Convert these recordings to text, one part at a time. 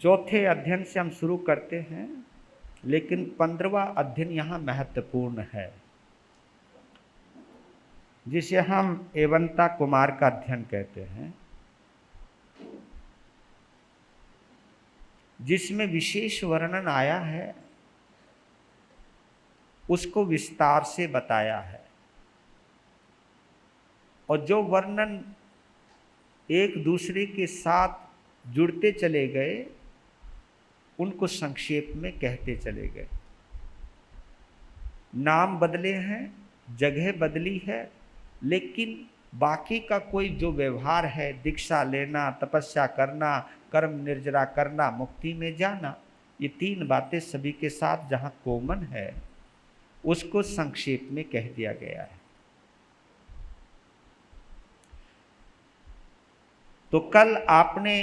चौथे अध्ययन से हम शुरू करते हैं, लेकिन 15वां अध्ययन यहाँ महत्वपूर्ण है, जिसे हम एवंता कुमार का अध्ययन कहते हैं, जिसमें विशेष वर्णन आया है, उसको विस्तार से बताया है। और जो वर्णन एक दूसरे के साथ जुड़ते चले गए, उनको संक्षेप में कहते चले गए। नाम बदले हैं, जगह बदली है, लेकिन बाकी का कोई जो व्यवहार है, दीक्षा लेना, तपस्या करना, कर्म निर्जरा करना, मुक्ति में जाना, ये तीन बातें सभी के साथ जहां कॉमन है, उसको संक्षेप में कह दिया गया है। तो कल आपने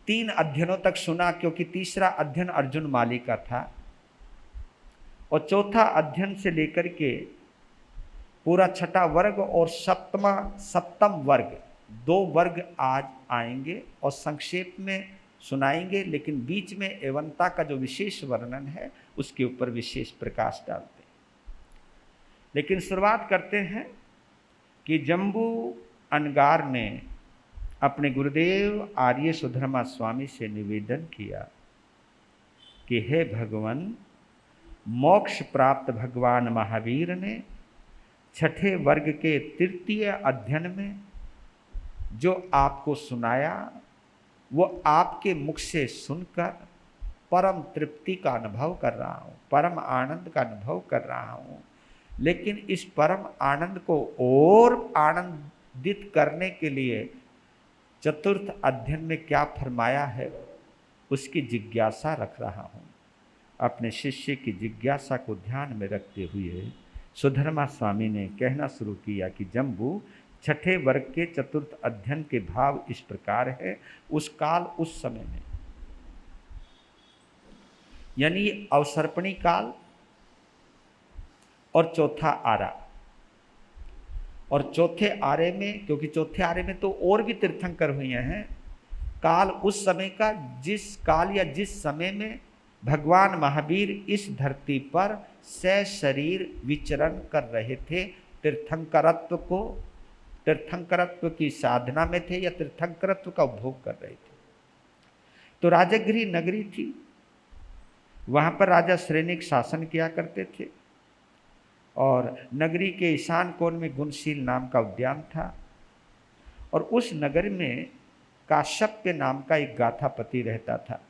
3 अध्ययनों तक सुना, क्योंकि तीसरा अध्ययन अर्जुन माली का था, और चौथा अध्ययन से लेकर के पूरा छठा वर्ग और सप्तम वर्ग, 2 वर्ग आज आएंगे और संक्षेप में सुनाएंगे, लेकिन बीच में एवंता का जो विशेष वर्णन है उसके ऊपर विशेष प्रकाश डालते हैं। लेकिन शुरुआत करते हैं कि जम्बू अनगार ने अपने गुरुदेव आर्य सुधर्मा स्वामी से निवेदन किया कि हे भगवान, मोक्ष प्राप्त भगवान महावीर ने छठे वर्ग के तृतीय अध्ययन में जो आपको सुनाया, वो आपके मुख से सुनकर परम तृप्ति का अनुभव कर रहा हूँ, परम आनंद का अनुभव कर रहा हूँ। लेकिन इस परम आनंद को और आनंदित करने के लिए चतुर्थ अध्ययन में क्या फरमाया है, उसकी जिज्ञासा रख रहा हूँ। अपने शिष्य की जिज्ञासा को ध्यान में रखते हुए सुधर्मा स्वामी ने कहना शुरू किया कि जम्बू, छठे वर्ग के चतुर्थ अध्ययन के भाव इस प्रकार है। उस काल, उस समय में, यानी अवसर्पणी काल और चौथा आरा, और चौथे आरे में, क्योंकि चौथे आरे में तो और भी तीर्थंकर हुए हैं, काल उस समय का जिस काल या जिस समय में भगवान महावीर इस धरती पर सशरीर विचरण कर रहे थे, तीर्थंकरत्व की साधना में थे या तीर्थंकरत्व का उपभोग कर रहे थे। तो राजगृह नगरी थी, वहां पर राजा श्रेणिक शासन किया करते थे, और नगरी के ईशान कोण में गुणशील नाम का उद्यान था, और उस नगर में काश्यप नाम का एक गाथापति रहता था।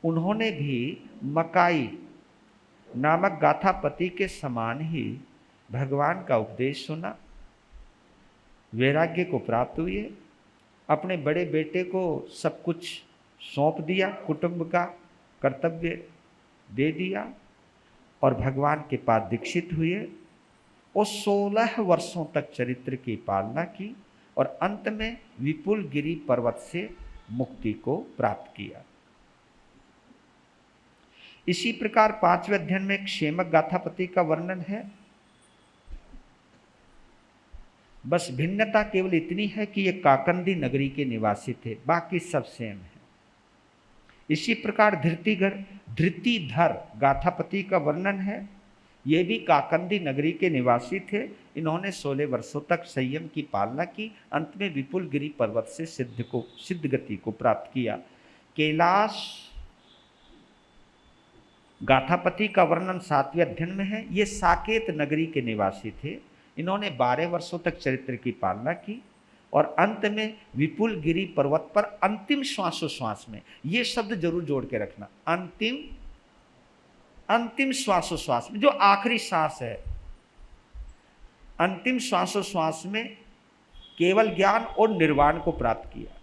उन्होंने भी मकाई नामक गाथापति के समान ही भगवान का उपदेश सुना, वैराग्य को प्राप्त हुए, अपने बड़े बेटे को सब कुछ सौंप दिया, कुटुंब का कर्तव्य दे दिया, और भगवान के पास दीक्षित हुए, और 16 वर्षों तक चरित्र की पालना की, और अंत में विपुल गिरी पर्वत से मुक्ति को प्राप्त किया। इसी प्रकार 5वें अध्ययन में क्षेमक गाथापति का वर्णन है। बस भिन्नता केवल इतनी है कि ये काकंदी नगरी के निवासी थे, बाकी सब सेम है। इसी प्रकार धृतिधर गाथापति का वर्णन है। ये भी काकंदी नगरी के निवासी थे। इन्होंने 16 वर्षों तक संयम की पालना की, अंत में विपुल गिरी पर्वत से सिद्ध गति को प्राप्त किया। कैलाश गाथापति का वर्णन 7वें अध्ययन में है। ये साकेत नगरी के निवासी थे। इन्होंने 12 वर्षों तक चरित्र की पालना की, और अंत में विपुल गिरी पर्वत पर अंतिम श्वासोश्वास में, ये शब्द जरूर जोड़ के रखना, अंतिम श्वासोश्वास में, जो आखिरी सांस है, अंतिम श्वासोश्वास में केवल ज्ञान और निर्वाण को प्राप्त किया।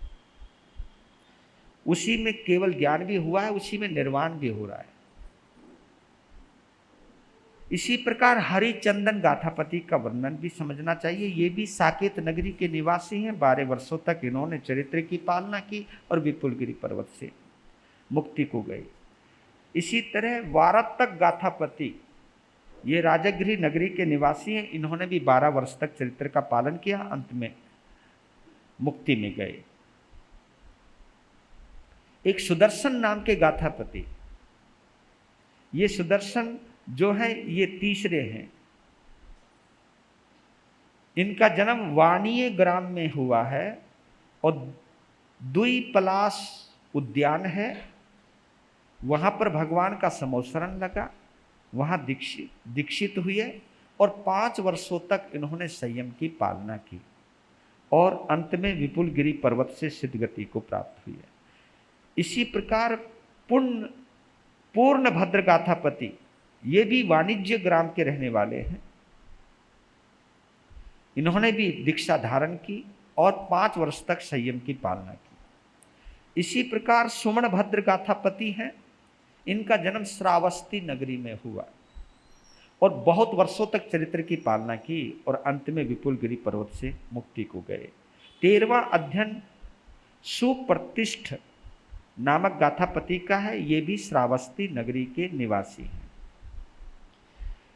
उसी में केवल ज्ञान भी हुआ है, उसी में निर्वाण भी हो रहा है। इसी प्रकार हरिचंदन गाथापति का वर्णन भी समझना चाहिए। ये भी साकेत नगरी के निवासी हैं। 12 वर्षों तक इन्होंने चरित्र की पालना की और विपुलगिरी पर्वत से मुक्ति को गए। इसी तरह वारतक गाथापति, ये राजगृह नगरी के निवासी हैं। इन्होंने भी 12 वर्ष तक चरित्र का पालन किया, अंत में मुक्ति में गए। एक सुदर्शन नाम के गाथापति, ये सुदर्शन जो है ये तीसरे हैं। इनका जन्म वाणीय ग्राम में हुआ है और द्विपलाश उद्यान है, वहां पर भगवान का समोसरण लगा, वहां दीक्षित हुए और 5 वर्षों तक इन्होंने संयम की पालना की और अंत में विपुल गिरि पर्वत से सिद्धगति को प्राप्त हुई है। इसी प्रकार पूर्ण भद्र गाथापति, ये भी वाणिज्य ग्राम के रहने वाले हैं। इन्होंने भी दीक्षा धारण की और 5 वर्ष तक संयम की पालना की। इसी प्रकार सुमन भद्र गाथापति हैं, इनका जन्म श्रावस्ती नगरी में हुआ और बहुत वर्षों तक चरित्र की पालना की और अंत में विपुल गिरि पर्वत से मुक्ति को गए। 13वां अध्ययन सुप्रतिष्ठ नामक गाथापति का है, ये भी श्रावस्ती नगरी के निवासी हैं।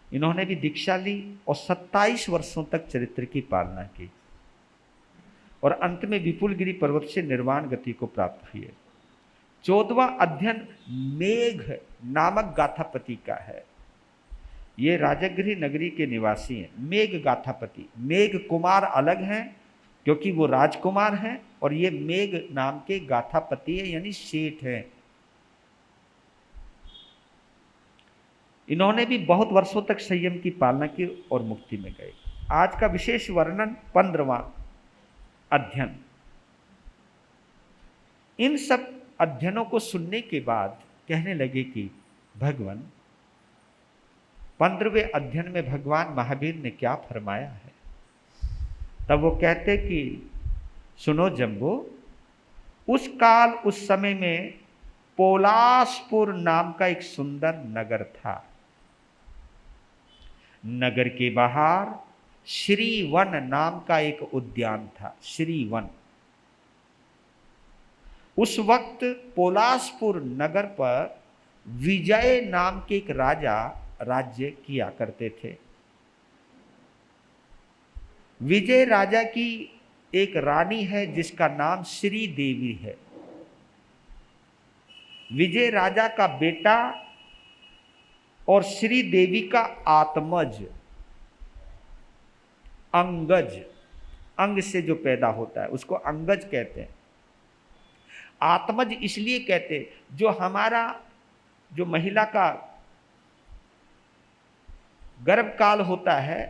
इन्होंने भी दीक्षा ली और 27 वर्षों तक चरित्र की पालना की और अंत में विपुल गिरि पर्वत से निर्वाण गति को प्राप्त हुए। 14वां अध्ययन मेघ नामक गाथापति का है, ये राजगृह नगरी के निवासी हैं। मेघ गाथापति, मेघ कुमार अलग हैं क्योंकि वो राजकुमार हैं और ये मेघ नाम के गाथापति है यानी सेठ हैं। इन्होंने भी बहुत वर्षों तक संयम की पालना की और मुक्ति में गए। आज का विशेष वर्णन 15वां अध्ययन। इन सब अध्ययनों को सुनने के बाद कहने लगे कि भगवान 15वें अध्ययन में भगवान महावीर ने क्या फरमाया है। तब वो कहते कि सुनो जम्बो, उस काल उस समय में पोलासपुर नाम का एक सुंदर नगर था। नगर के बाहर श्रीवन नाम का एक उद्यान था, श्रीवन। उस वक्त पोलासपुर नगर पर विजय नाम के एक राजा राज्य किया करते थे। विजय राजा की एक रानी है जिसका नाम श्री देवी है। विजय राजा का बेटा और श्री देवी का आत्मज, अंगज, अंग से जो पैदा होता है उसको अंगज कहते हैं। आत्मज इसलिए कहते हैं जो हमारा जो महिला का गर्भकाल होता है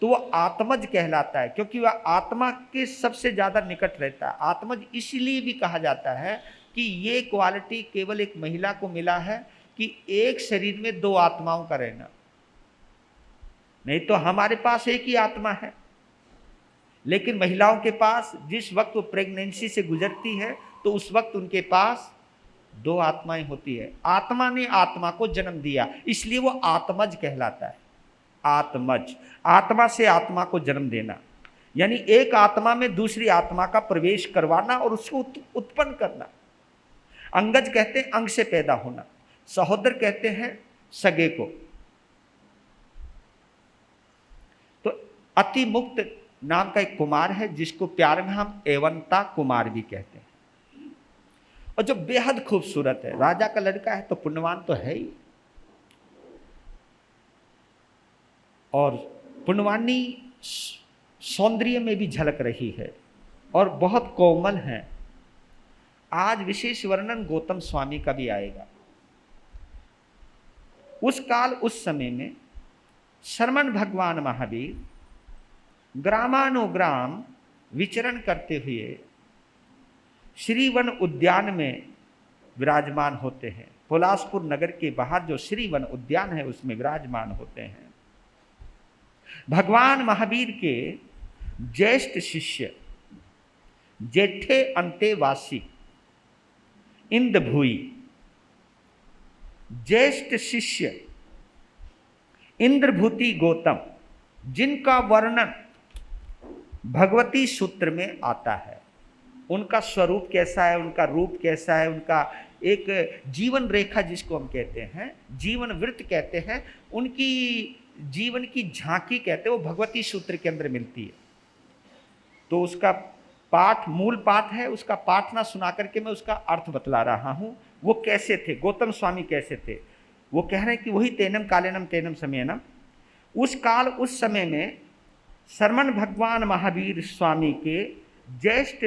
तो वह आत्मज कहलाता है क्योंकि वह आत्मा के सबसे ज्यादा निकट रहता है। आत्मज इसलिए भी कहा जाता है कि ये क्वालिटी केवल एक महिला को मिला है कि एक शरीर में 2 आत्माओं का रहना, नहीं तो हमारे पास एक ही आत्मा है। लेकिन महिलाओं के पास जिस वक्त वो प्रेगनेंसी से गुजरती है तो उस वक्त उनके पास 2 आत्माएं होती है। आत्मा ने आत्मा को जन्म दिया इसलिए वो आत्मज कहलाता है। आत्मज, आत्मा से आत्मा को जन्म देना यानी एक आत्मा में दूसरी आत्मा का प्रवेश करवाना और उसको उत्पन्न करना। अंगज कहते हैं अंग से पैदा होना, सहोदर कहते हैं सगे को। तो अति मुक्त नाम का एक कुमार है जिसको प्यार में हम एवंता कुमार भी कहते हैं और जो बेहद खूबसूरत है। राजा का लड़का है तो पुण्यवान तो है ही, और पुण्यवानी सौंदर्य में भी झलक रही है और बहुत कोमल है। आज विशेष वर्णन गौतम स्वामी का भी आएगा। उस काल उस समय में शरमन भगवान महावीर ग्रामानुग्राम विचरण करते हुए श्रीवन उद्यान में विराजमान होते हैं। पोलासपुर नगर के बाहर जो श्रीवन उद्यान है उसमें विराजमान होते हैं। भगवान महावीर के ज्येष्ठ शिष्य जेठे अंतेवासी इंद्रभुई, ज्येष्ठ शिष्य इंद्रभूति गौतम, जिनका वर्णन भगवती सूत्र में आता है। उनका स्वरूप कैसा है, उनका रूप कैसा है, उनका एक जीवन रेखा जिसको हम कहते हैं, जीवन वृत्त कहते हैं, उनकी जीवन की झांकी कहते हैं, वो भगवती सूत्र के अंदर मिलती है। तो उसका पाठ, मूल पाठ है, उसका पाठ ना सुना करके मैं उसका अर्थ बतला रहा हूं। वो कैसे थे, गौतम स्वामी कैसे थे। वो कह रहे हैं कि वही तेनम कालेनम तेनम समयनम, उस काल उस समय में शरमन भगवान महावीर स्वामी के ज्येष्ठ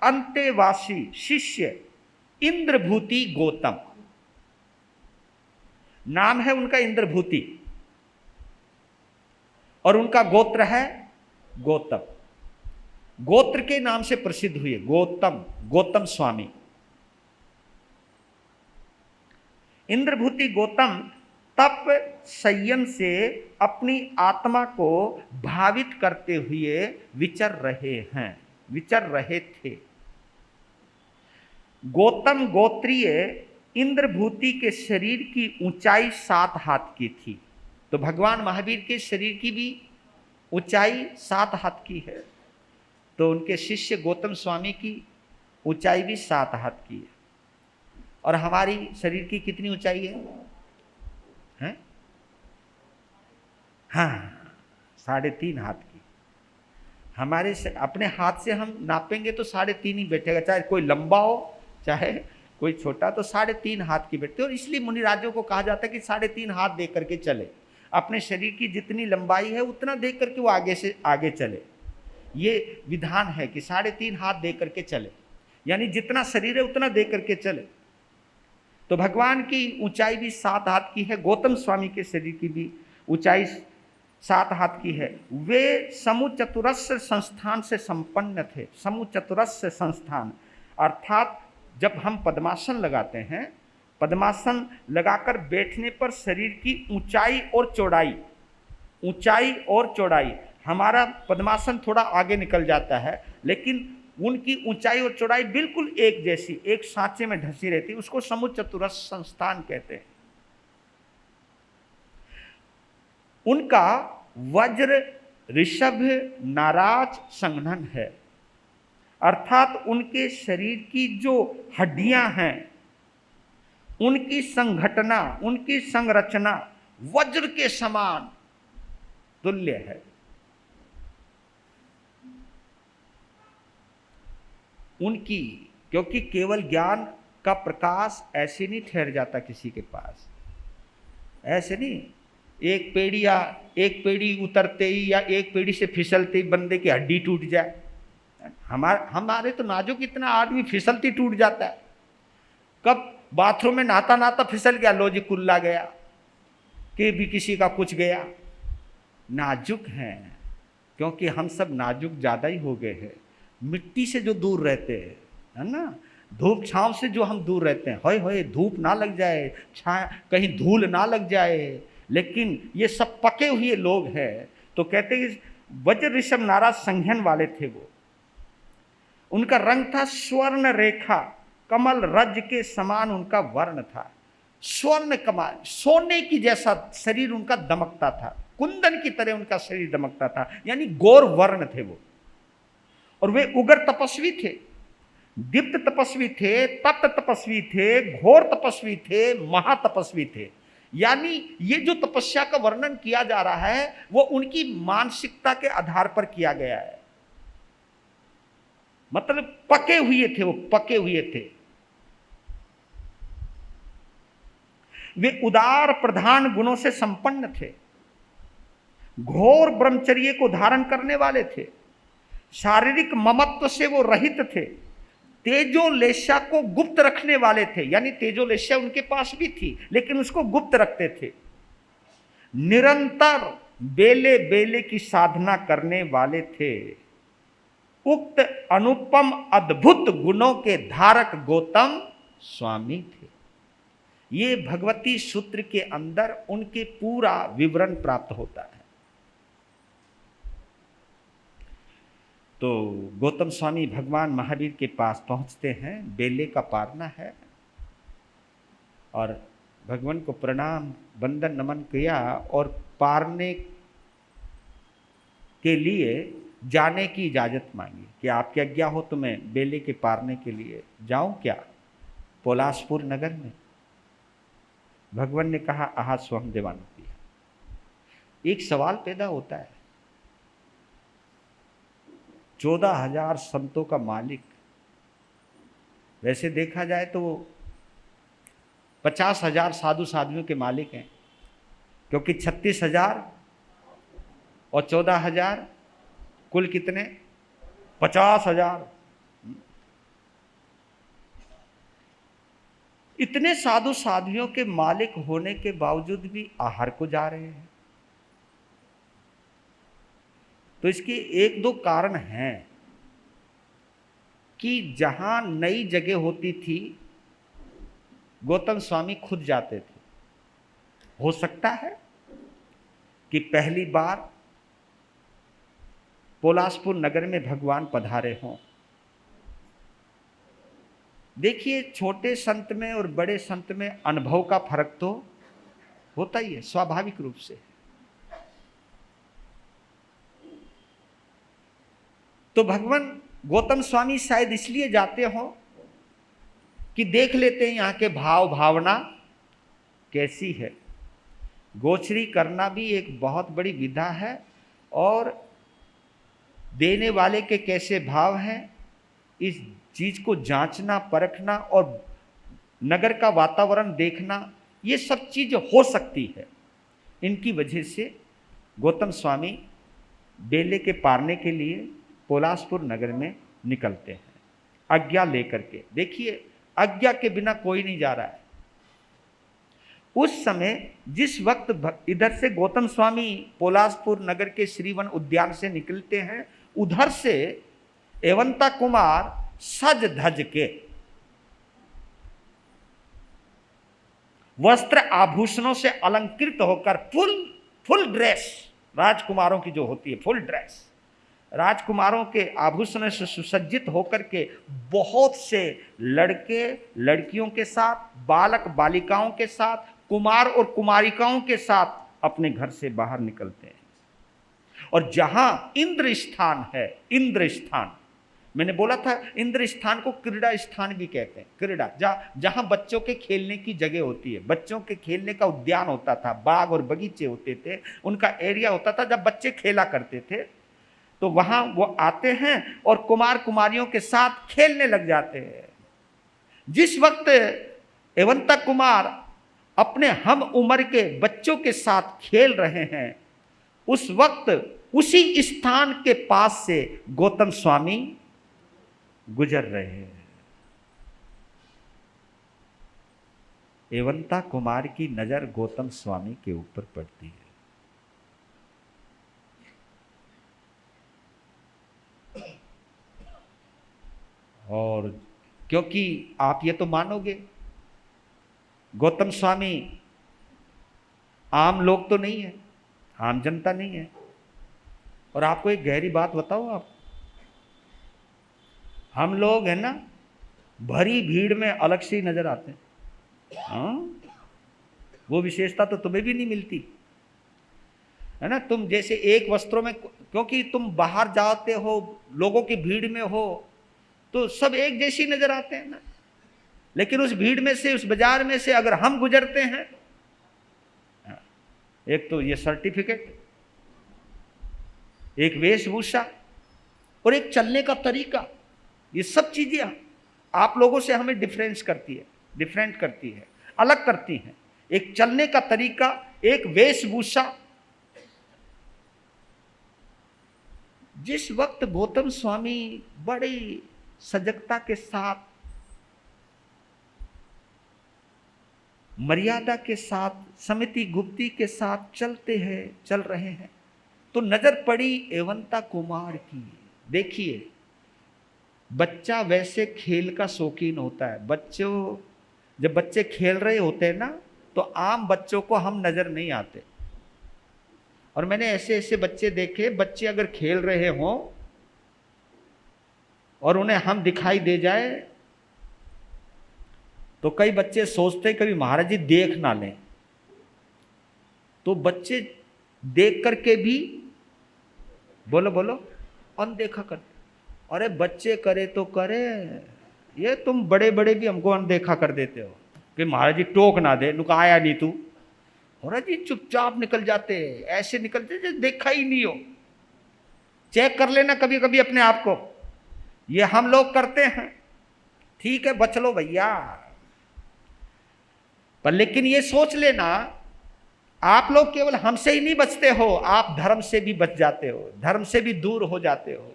अंतेवासी शिष्य इंद्रभूति गौतम, नाम है उनका इंद्रभूति, और उनका गोत्र है गौतम। गोत्र के नाम से प्रसिद्ध हुए गौतम, गौतम स्वामी। इंद्रभूति गौतम तप संयम से अपनी आत्मा को भावित करते हुए विचर रहे थे। गौतम गोत्रीय इंद्रभूति के शरीर की ऊंचाई 7 हाथ की थी। तो भगवान महावीर के शरीर की भी ऊंचाई 7 हाथ की है, तो उनके शिष्य गौतम स्वामी की ऊंचाई भी 7 हाथ की है। और हमारी शरीर की कितनी ऊंचाई है? हाँ, 3.5 हाथ की। हमारे अपने हाथ से हम नापेंगे तो 3.5 ही बैठेगा, चाहे कोई लंबा हो चाहे कोई छोटा, तो 3.5 हाथ की बैठते। और इसलिए मुनिराजों को कहा जाता है कि 3.5 हाथ देख करके चले, अपने शरीर की जितनी लंबाई है उतना देख करके वो आगे से आगे चले। ये विधान है कि 3.5 हाथ देख करके चले, यानी जितना शरीर है उतना देख करके चले। तो भगवान की ऊंचाई भी 7 हाथ की है, गौतम स्वामी के शरीर की भी ऊंचाई 7 हाथ की है। वे समुचतुरस्य संस्थान से संपन्न थे। समुचतुरस्य संस्थान अर्थात जब हम पद्मासन लगाते हैं, पद्मासन लगाकर बैठने पर शरीर की ऊंचाई और चौड़ाई, हमारा पद्मासन थोड़ा आगे निकल जाता है, लेकिन उनकी ऊंचाई और चौड़ाई बिल्कुल एक जैसी, एक सांचे में ढसी रहती, उसको समुचतुरस्य संस्थान कहते हैं। उनका वज्र ऋषभ नाराज संघनन है, अर्थात उनके शरीर की जो हड्डियां हैं उनकी संघटना, उनकी संरचना वज्र के समान तुल्य है। उनकी, क्योंकि केवल ज्ञान का प्रकाश ऐसे नहीं ठहर जाता किसी के पास, ऐसे नहीं एक पेड़ी उतरते ही या एक पेड़ी से फिसलते ही बंदे की हड्डी टूट जाए। हमारे तो नाजुक इतना, आदमी फिसलती टूट जाता है। कब बाथरूम में नहाता नहाता फिसल गया, लो जी कुल्ला गया, कि भी किसी का कुछ गया। नाजुक हैं, क्योंकि हम सब नाजुक ज़्यादा ही हो गए हैं। मिट्टी से जो दूर रहते हैं, है ना, धूप छांव से जो हम दूर रहते हैं, होए धूप ना लग जाए, कहीं धूल ना लग जाए, लेकिन ये सब पके हुए लोग हैं। तो कहते हैं वज्र ऋषभ नाराज संघन वाले थे वो। उनका रंग था स्वर्ण रेखा, कमल रज के समान उनका वर्ण था। स्वर्ण कमल, सोने की जैसा शरीर उनका दमकता था, कुंदन की तरह उनका शरीर दमकता था, यानी गौर वर्ण थे वो। और वे उग्र तपस्वी थे, दीप्त तपस्वी थे, तप्त तपस्वी थे, घोर तपस्वी थे, महातपस्वी थे। यानी ये जो तपस्या का वर्णन किया जा रहा है वो उनकी मानसिकता के आधार पर किया गया है। मतलब पके हुए थे वो, पके हुए थे। वे उदार प्रधान गुणों से संपन्न थे, घोर ब्रह्मचर्य को धारण करने वाले थे, शारीरिक ममत्व से वो रहित थे, तेजोलेशा को गुप्त रखने वाले थे, यानी तेजोलेशा उनके पास भी थी लेकिन उसको गुप्त रखते थे। निरंतर बेले बेले की साधना करने वाले थे। उक्त अनुपम अद्भुत गुणों के धारक गौतम स्वामी थे। ये भगवती सूत्र के अंदर उनके पूरा विवरण प्राप्त होता है। तो गौतम स्वामी भगवान महावीर के पास पहुंचते हैं, बेले का पारना है, और भगवान को प्रणाम वंदन नमन किया और पारने के लिए जाने की इजाज़त मांगी कि आपकी आज्ञा हो तो मैं बेले के पारने के लिए जाऊं क्या, पोलासपुर नगर में। भगवान ने कहा आहा स्वयं देवानुति। एक सवाल पैदा होता है 14,000 संतों का मालिक। वैसे देखा जाए तो 50,000 साधु साध्वियों के मालिक हैं, क्योंकि 36,000 और 14,000 कुल कितने? 50,000। इतने साधु साध्वियों के मालिक होने के बावजूद भी आहार को जा रहे हैं। तो इसके एक दो कारण हैं कि जहां नई जगह होती थी गौतम स्वामी खुद जाते थे। हो सकता है कि पहली बार पोलासपुर नगर में भगवान पधारे हों। देखिए, छोटे संत में और बड़े संत में अनुभव का फर्क तो होता ही है, स्वाभाविक रूप से। तो भगवान गौतम स्वामी शायद इसलिए जाते हो कि देख लेते हैं यहाँ के भाव भावना कैसी है। गोचरी करना भी एक बहुत बड़ी विधा है, और देने वाले के कैसे भाव हैं इस चीज को जांचना परखना और नगर का वातावरण देखना, ये सब चीज हो सकती है। इनकी वजह से गौतम स्वामी बेले के पारने के लिए पोलासपुर नगर में निकलते हैं आज्ञा लेकर के। देखिए, आज्ञा के बिना कोई नहीं जा रहा है। उस समय जिस वक्त इधर से गौतम स्वामी पोलासपुर नगर के श्रीवन उद्यान से निकलते हैं, उधर से एवंता कुमार सज धज के वस्त्र आभूषणों से अलंकृत होकर फुल ड्रेस, राजकुमारों की जो होती है फुल ड्रेस, राजकुमारों के आभूषणों से सुसज्जित होकर के बहुत से लड़के लड़कियों के साथ, बालक बालिकाओं के साथ, कुमार और कुमारिकाओं के साथ अपने घर से बाहर निकलते हैं। और जहां इंद्र स्थान है, इंद्र स्थान, मैंने बोला था इंद्र स्थान को क्रीड़ा स्थान भी कहते हैं। क्रीड़ा जहां बच्चों के खेलने की जगह होती है, बच्चों के खेलने का उद्यान होता था, बाग और बगीचे होते थे, उनका एरिया होता था जब बच्चे खेला करते थे। तो वहां वो आते हैं और कुमार कुमारियों के साथ खेलने लग जाते हैं। जिस वक्त एवंता कुमार अपने हम उम्र के बच्चों के साथ खेल रहे हैं, उस वक्त उसी स्थान के पास से गौतम स्वामी गुजर रहे हैं। एवंता कुमार की नजर गौतम स्वामी के ऊपर पड़ती है। और क्योंकि आप ये तो मानोगे गौतम स्वामी आम लोग तो नहीं है, आम जनता नहीं है। और आपको एक गहरी बात बताओ, आप हम लोग है ना भरी भीड़ में अलग से ही नजर आते हैं। हाँ, वो विशेषता तो तुम्हें भी नहीं मिलती है ना। तुम जैसे एक वस्त्रों में, क्योंकि तुम बाहर जाते हो, लोगों की भीड़ में हो, तो सब एक जैसी नजर आते हैं ना। लेकिन उस भीड़ में से, उस बाजार में से अगर हम गुजरते हैं, एक तो ये सर्टिफिकेट, एक वेशभूषा और एक चलने का तरीका, ये सब चीजें आप लोगों से हमें डिफरेंट करती है, अलग करती हैं। एक चलने का तरीका, एक वेशभूषा। जिस वक्त गौतम स्वामी बड़ी सजगता के साथ, मर्यादा के साथ, समिति गुप्ती के साथ चल रहे हैं, तो नजर पड़ी एवंता कुमार की। देखिए, बच्चा वैसे खेल का शौकीन होता है। जब बच्चे खेल रहे होते हैं ना, तो आम बच्चों को हम नजर नहीं आते। और मैंने ऐसे ऐसे बच्चे देखे, बच्चे अगर खेल रहे हों और उन्हें हम दिखाई दे जाए, तो कई बच्चे सोचते कभी महाराज जी देख ना लें, तो बच्चे देख करके भी बोलो अनदेखा करते। अरे बच्चे करे तो करे, ये तुम बड़े बड़े भी हमको अनदेखा कर देते हो कि महाराज जी टोक ना दे, नुका आया नहीं तू, महाराज जी चुपचाप निकल जाते, ऐसे निकलते जैसे देखा ही नहीं हो। चेक कर लेना कभी कभी अपने आप को, ये हम लोग करते हैं, ठीक है बच लो भैया, पर लेकिन ये सोच लेना आप लोग केवल हमसे ही नहीं बचते हो, आप धर्म से भी बच जाते हो, धर्म से भी दूर हो जाते हो।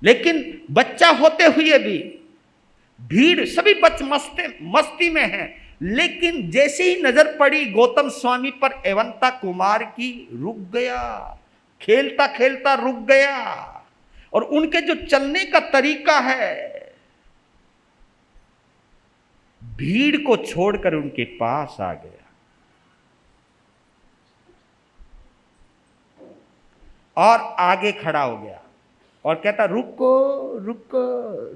लेकिन बच्चा होते हुए भी भीड़ सभी मस्ती में है, लेकिन जैसे ही नजर पड़ी गौतम स्वामी पर एवंता कुमार की, रुक गया, खेलता खेलता रुक गया। और उनके जो चलने का तरीका है, भीड़ को छोड़कर उनके पास आ गया और आगे खड़ा हो गया और कहता रुको रुको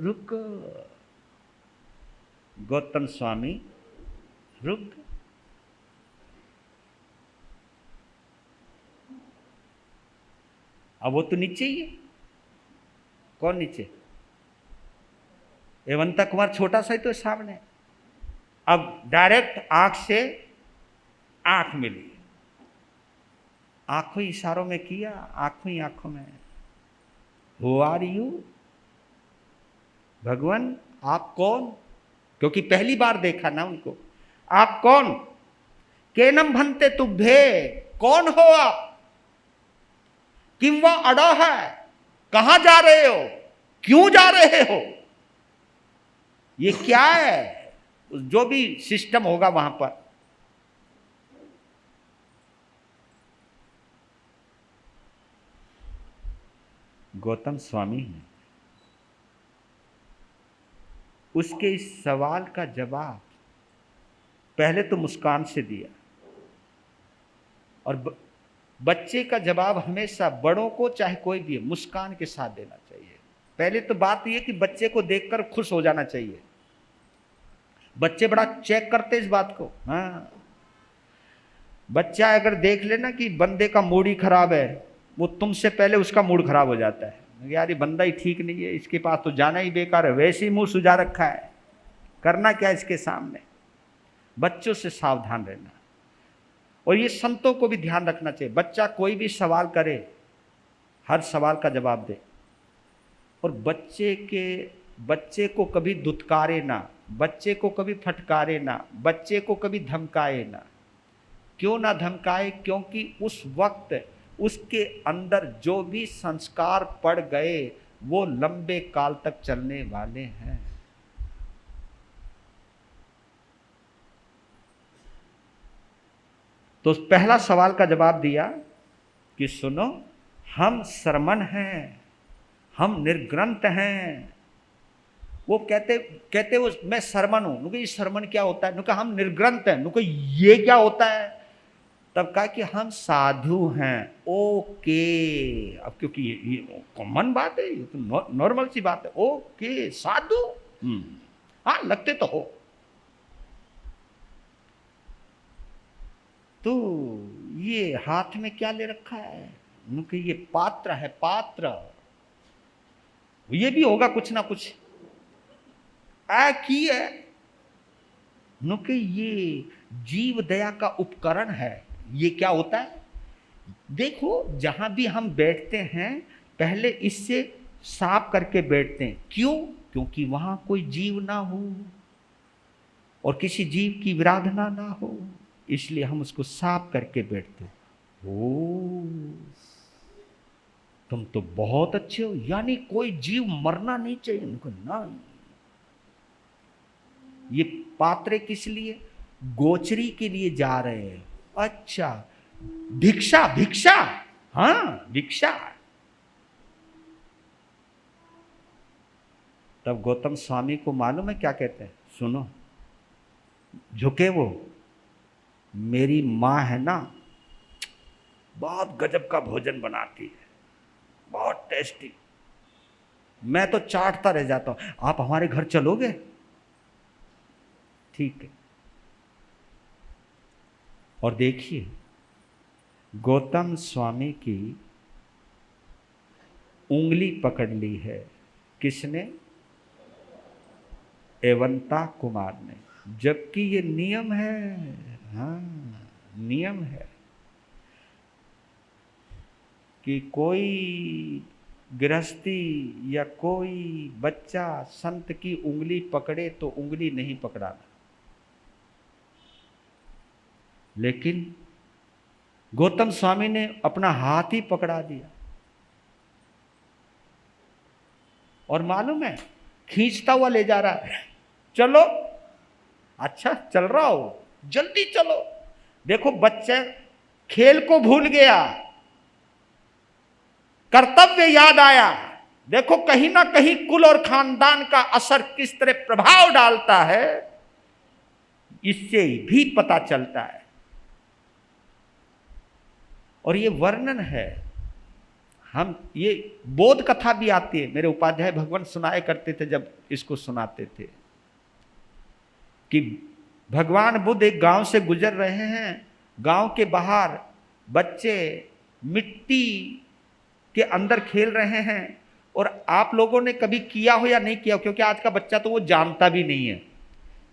रुको। गौतम स्वामी रुक, अब वो तो नीचे ही है। कौन नीचे? एवंता कुमार छोटा सा ही तो सामने। अब डायरेक्ट आंख से आंख मिली, आंखों ही इशारों में किया, आंखों ही आंखों में, हु आर यू, भगवान आप कौन? क्योंकि पहली बार देखा ना उनको। आप कौन? केनम भन्ते तुभ्ये, कौन हो आप? किम वह अड़ा है, कहां जा रहे हो, क्यों जा रहे हो, ये क्या है? जो भी सिस्टम होगा वहां पर। गौतम स्वामी ने उसके इस सवाल का जवाब पहले तो मुस्कान से दिया, और बच्चे का जवाब हमेशा बड़ों को चाहे कोई भी मुस्कान के साथ देना चाहिए। पहले तो बात यह कि बच्चे को देखकर खुश हो जाना चाहिए। बच्चे बड़ा चेक करते इस बात को। हाँ, बच्चा अगर देख लेना कि बंदे का मूड ही खराब है, वो तुमसे पहले उसका मूड खराब हो जाता है, यार ये बंदा ही ठीक नहीं है, इसके पास तो जाना ही बेकार है, वैसे ही मुंह सुझा रखा है, करना क्या इसके सामने। बच्चों से सावधान रहना। और ये संतों को भी ध्यान रखना चाहिए, बच्चा कोई भी सवाल करे हर सवाल का जवाब दे, और बच्चे को कभी दुत्कारे ना, बच्चे को कभी फटकारे ना, बच्चे को कभी धमकाए ना। क्यों ना धमकाए? क्योंकि उस वक्त उसके अंदर जो भी संस्कार पड़ गए वो लंबे काल तक चलने वाले हैं। तो पहला सवाल का जवाब दिया कि सुनो, हम श्रमण हैं, हम निर्ग्रंथ हैं। वो कहते वो मैं शर्मन हूं। नुके ये शर्मन क्या होता है? नुका हम निर्ग्रंथ हैं। नुका ये क्या होता है? तब कहा कि हम साधु हैं। ओके, अब क्योंकि ये कॉमन बात है, ये तो नॉर्मल सी बात है। ओके साधु, हाँ लगते तो हो। तो ये हाथ में क्या ले रखा है? नुके ये पात्र है, पात्र। ये भी होगा कुछ ना कुछ की है। नुके ये जीव दया का उपकरण है। ये क्या होता है? देखो, जहां भी हम बैठते हैं पहले इससे साफ करके बैठते हैं। क्यों? क्योंकि वहां कोई जीव ना हो और किसी जीव की विराधना ना हो, इसलिए हम उसको साफ करके बैठते हैं। ओ, तुम तो बहुत अच्छे हो, यानी कोई जीव मरना नहीं चाहिए। उनको ना, ये पात्रे किस लिए? गोचरी के लिए जा रहे हैं। अच्छा, भिक्षा, भिक्षा, हाँ भिक्षा। तब गौतम स्वामी को मालूम है क्या कहते हैं? सुनो, झुके वो, मेरी माँ है ना, बहुत गजब का भोजन बनाती है, बहुत टेस्टी, मैं तो चाटता रह जाता हूं। आप हमारे घर चलोगे? ठीक है। और देखिए, गौतम स्वामी की उंगली पकड़ ली है। किसने? एवंता कुमार ने। जबकि ये नियम है, हाँ नियम है। कि कोई गृहस्थी या कोई बच्चा संत की उंगली पकड़े तो उंगली नहीं पकड़ाना, लेकिन गौतम स्वामी ने अपना हाथ ही पकड़ा दिया। और मालूम है, खींचता हुआ ले जा रहा है, चलो, अच्छा चल रहा हो, जल्दी चलो। देखो बच्चा खेल को भूल गया, कर्तव्य याद आया। देखो कहीं ना कहीं कुल और खानदान का असर किस तरह प्रभाव डालता है, इससे भी पता चलता है। और ये वर्णन है, हम ये बोध कथा भी आती है, मेरे उपाध्याय भगवान सुनाए करते थे जब इसको सुनाते थे, कि भगवान बुद्ध एक गांव से गुजर रहे हैं, गांव के बाहर बच्चे मिट्टी के अंदर खेल रहे हैं। और आप लोगों ने कभी किया हो या नहीं किया हो, क्योंकि आज का बच्चा तो वो जानता भी नहीं है,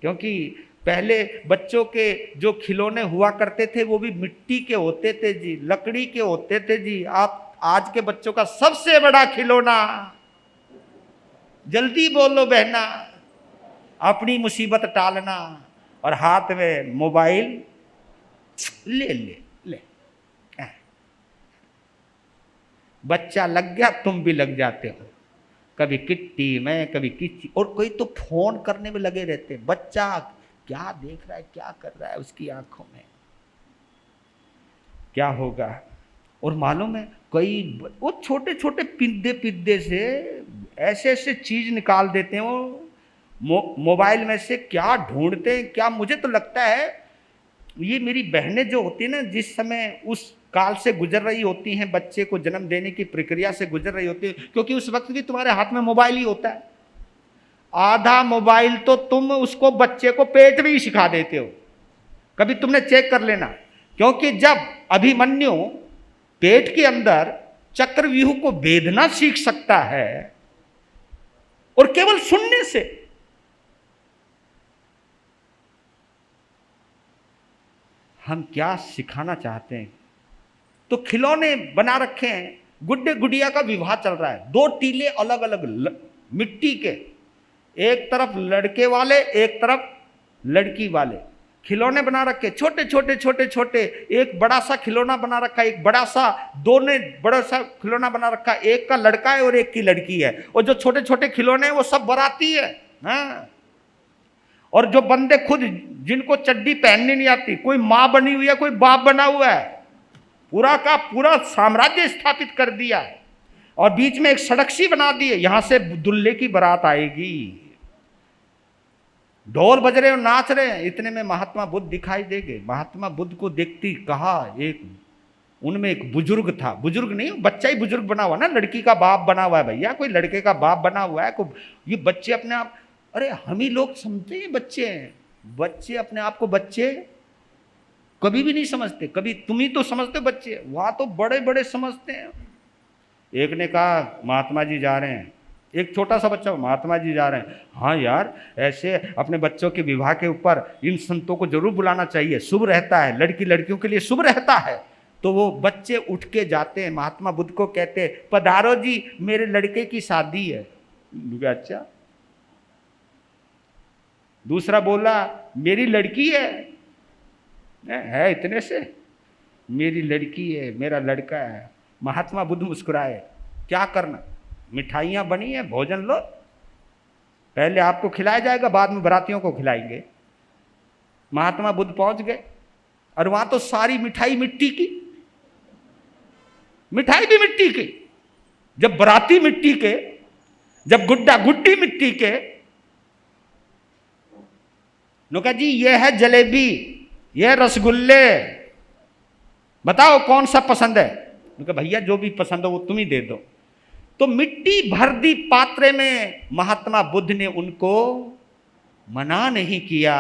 क्योंकि पहले बच्चों के जो खिलौने हुआ करते थे वो भी मिट्टी के होते थे जी, लकड़ी के होते थे जी। आप आज के बच्चों का सबसे बड़ा खिलौना, जल्दी बोलो बहना, अपनी मुसीबत टालना और हाथ में मोबाइल ले ले ले। बच्चा लग गया, तुम भी लग जाते हो, कभी किट्टी में, कभी किसी, और कोई तो फोन करने में लगे रहते। बच्चा क्या देख रहा है, क्या कर रहा है, उसकी आंखों में क्या होगा। और मालूम है, कई वो छोटे छोटे पिद्दे से ऐसे ऐसे चीज निकाल देते हैं वो मोबाइल में से, क्या ढूंढते हैं क्या। मुझे तो लगता है ये मेरी बहनें जो होती है ना, जिस समय उस काल से गुजर रही होती हैं, बच्चे को जन्म देने की प्रक्रिया से गुजर रही होती है, क्योंकि उस वक्त भी तुम्हारे हाथ में मोबाइल ही होता है। आधा मोबाइल तो तुम उसको बच्चे को पेट में ही सिखा देते हो, कभी तुमने चेक कर लेना। क्योंकि जब अभिमन्यु पेट के अंदर चक्रव्यूह को भेदना सीख सकता है, और केवल सुनने से, हम क्या सिखाना चाहते हैं। तो खिलौने बना रखे हैं, गुड्डे गुड़िया का विवाह चल रहा है, दो टीले अलग अलग मिट्टी के, एक तरफ लड़के वाले एक तरफ लड़की वाले, खिलौने बना रखे छोटे छोटे छोटे छोटे। एक बड़ा सा खिलौना बना रखा है, एक बड़ा सा, दोनों बड़ा सा खिलौना बना रखा है, एक का लड़का है और एक की लड़की है। और जो छोटे छोटे खिलौने हैं वो सब बाराती है, हाँ। और जो बंदे खुद, जिनको चड्डी पहननी नहीं आती, कोई माँ बनी हुई है, कोई बाप बना हुआ है, पूरा का पूरा साम्राज्य स्थापित कर दिया है। और बीच में एक सड़क सी बना दी है, यहां से दुल्हे की बारात आएगी, ढोल बज रहे और नाच रहे हैं। इतने में महात्मा बुद्ध दिखाई देंगे। महात्मा बुद्ध को देखती कहा, एक उनमें एक बुजुर्ग था, बुजुर्ग नहीं, बच्चा ही बुजुर्ग बना हुआ ना, लड़की का बाप बना हुआ है भैया, कोई लड़के का बाप बना हुआ है, कोई ये बच्चे अपने आप, अरे हम ही लोग समझते हैं बच्चे हैं, बच्चे अपने आप को बच्चे कभी भी नहीं समझते। कभी तुम ही तो समझते बच्चे, वहां तो बड़े बड़े समझते हैं। एक ने कहा महात्मा जी जा रहे हैं, एक छोटा सा बच्चा, महात्मा जी जा रहे हैं। हाँ यार, ऐसे अपने बच्चों के विवाह के ऊपर इन संतों को जरूर बुलाना चाहिए, शुभ रहता है, लड़की लड़कियों के लिए शुभ रहता है। तो वो बच्चे उठ के जाते हैं, महात्मा बुद्ध को कहते हैं, पधारो जी, मेरे लड़के की शादी है। अच्छा। दूसरा बोला, मेरी लड़की है इतने से, मेरी लड़की है, मेरा लड़का है। महात्मा बुद्ध मुस्कुराए, क्या करना, मिठाइयाँ बनी है, भोजन लो, पहले आपको खिलाया जाएगा, बाद में बरातियों को खिलाएंगे। महात्मा बुद्ध पहुंच गए, और वहां तो सारी मिठाई मिट्टी की, मिठाई भी मिट्टी की, जब बराती मिट्टी के, जब गुड्डा गुड्डी मिट्टी के। नुका जी ये है जलेबी, ये रसगुल्ले, बताओ कौन सा पसंद है। नुका भैया जो भी पसंद हो वो तुम ही दे दो। तो मिट्टी भर दी पात्रे में। महात्मा बुद्ध ने उनको मना नहीं किया।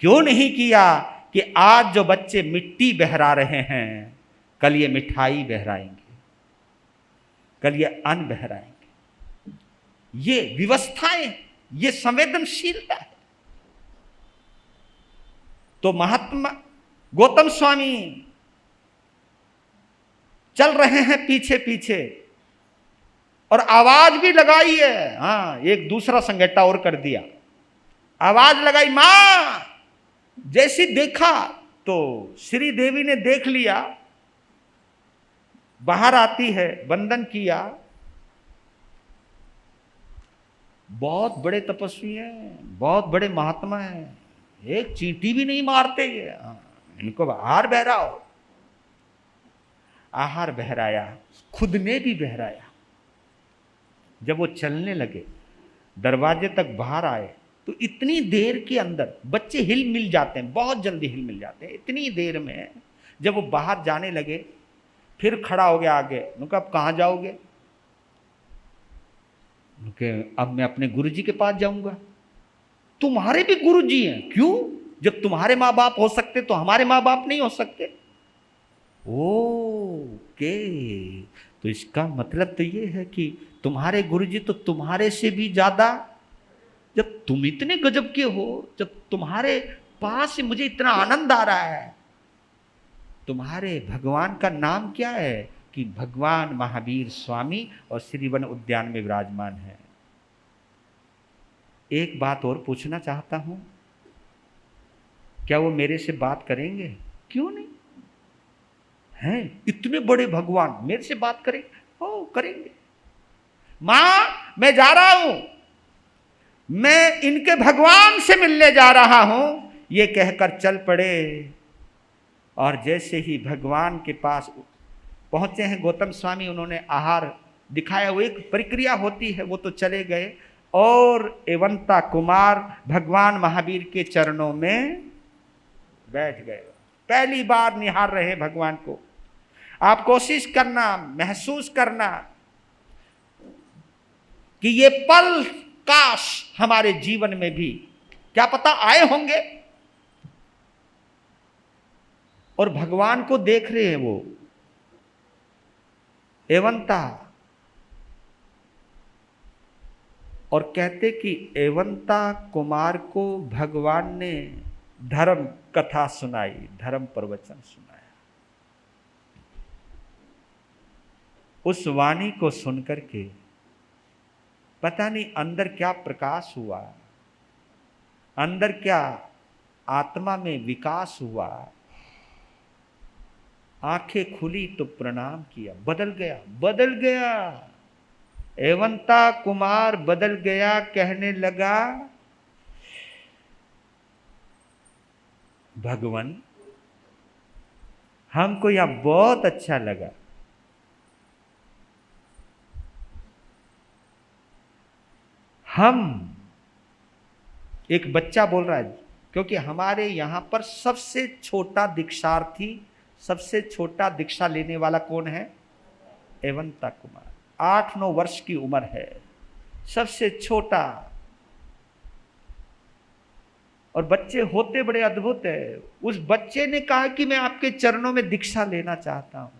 क्यों नहीं किया? कि आज जो बच्चे मिट्टी बहरा रहे हैं, कल ये मिठाई बहराएंगे, कल ये अन्न बहराएंगे। ये व्यवस्थाएं, ये संवेदनशीलता है। तो महात्मा गौतम स्वामी चल रहे हैं पीछे पीछे, और आवाज भी लगाई है। हाँ, एक दूसरा संगठा और कर दिया, आवाज लगाई मां। जैसे देखा तो श्री देवी ने देख लिया, बाहर आती है, वंदन किया। बहुत बड़े तपस्वी हैं, बहुत बड़े महात्मा हैं, एक चींटी भी नहीं मारते ये। इनको आहार बहराओ। आहार बहराया, खुद ने भी बहराया। जब वो चलने लगे, दरवाजे तक बाहर आए, तो इतनी देर के अंदर बच्चे हिल मिल जाते हैं, बहुत जल्दी हिल मिल जाते हैं। इतनी देर में जब वो बाहर जाने लगे, फिर खड़ा हो गया आगे। उनका अब कहाँ जाओगे? उनके अब मैं अपने गुरुजी के पास जाऊंगा। तुम्हारे भी गुरुजी हैं? क्यों? जब तुम्हारे माँ बाप हो सकते तो हमारे माँ बाप नहीं हो सकते? ओके, तो इसका मतलब तो ये है कि तुम्हारे गुरुजी तो तुम्हारे से भी ज्यादा, जब तुम इतने गजब के हो, जब तुम्हारे पास से मुझे इतना आनंद आ रहा है। तुम्हारे भगवान का नाम क्या है? कि भगवान महावीर स्वामी और श्रीवन उद्यान में विराजमान है। एक बात और पूछना चाहता हूं, क्या वो मेरे से बात करेंगे? क्यों नहीं? हैं इतने बड़े भगवान, मेरे से बात करेंगे? हो, करेंगे। मां, मैं जा रहा हूं, मैं इनके भगवान से मिलने जा रहा हूं, ये कहकर चल पड़े। और जैसे ही भगवान के पास पहुंचे हैं गौतम स्वामी, उन्होंने आहार दिखाया। वो एक प्रक्रिया होती है, वो तो चले गए। और एवंता कुमार भगवान महावीर के चरणों में बैठ गए। पहली बार निहार रहे भगवान को। आप कोशिश करना, महसूस करना कि ये पल काश हमारे जीवन में भी, क्या पता आए होंगे, और भगवान को देख रहे हैं वो एवंता, और कहते कि एवंता कुमार को भगवान ने धर्म कथा सुनाई, धर्म प्रवचन सुनाया। उस वाणी को सुनकर के पता नहीं अंदर क्या प्रकाश हुआ, अंदर क्या आत्मा में विकास हुआ। आंखें खुली तो प्रणाम किया, बदल गया, बदल गया। एवंता कुमार बदल गया, कहने लगा, भगवान हमको यहां बहुत अच्छा लगा। हम, एक बच्चा बोल रहा है, क्योंकि हमारे यहां पर सबसे छोटा दीक्षार्थी, सबसे छोटा दीक्षा लेने वाला कौन है? एवंता कुमार। 8-9 वर्ष की उम्र है, सबसे छोटा। और बच्चे होते बड़े अद्भुत है। उस बच्चे ने कहा कि मैं आपके चरणों में दीक्षा लेना चाहता हूं।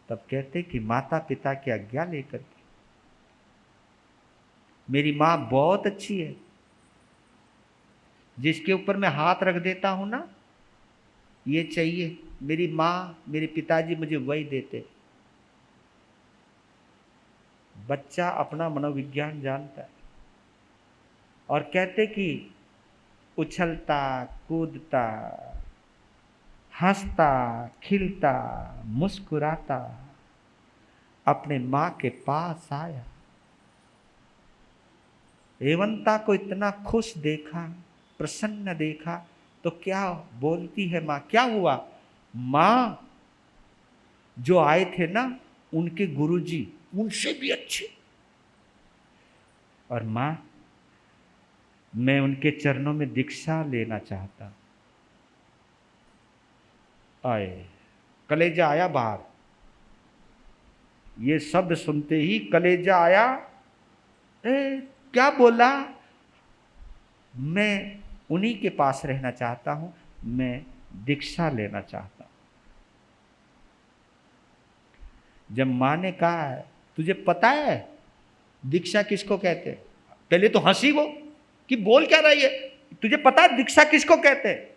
तब कहते कि माता पिता की आज्ञा लेकर के, मेरी मां बहुत अच्छी है, जिसके ऊपर मैं हाथ रख देता हूं ना, ये चाहिए, मेरी मां, मेरे पिताजी मुझे वही देते। बच्चा अपना मनोविज्ञान जानता है। और कहते कि उछलता कूदता, हंसता खिलता, मुस्कुराता अपने मां के पास आया। एवंता को इतना खुश देखा, प्रसन्न देखा, तो क्या बोलती है मां, क्या हुआ? मां, जो आए थे ना उनके गुरुजी उनसे भी अच्छे, और मां मैं उनके चरणों में दीक्षा लेना चाहता। आए, कलेजा आया बाहर। ये शब्द सुनते ही कलेजा आया। क्या बोला? मैं उन्हीं के पास रहना चाहता हूं, मैं दीक्षा लेना चाहता हूं। जब मां ने कहा तुझे पता है दीक्षा किसको कहते हैं? पहले तो हंसी वो कि बोल क्या रही है, तुझे पता है दीक्षा किसको कहते हैं?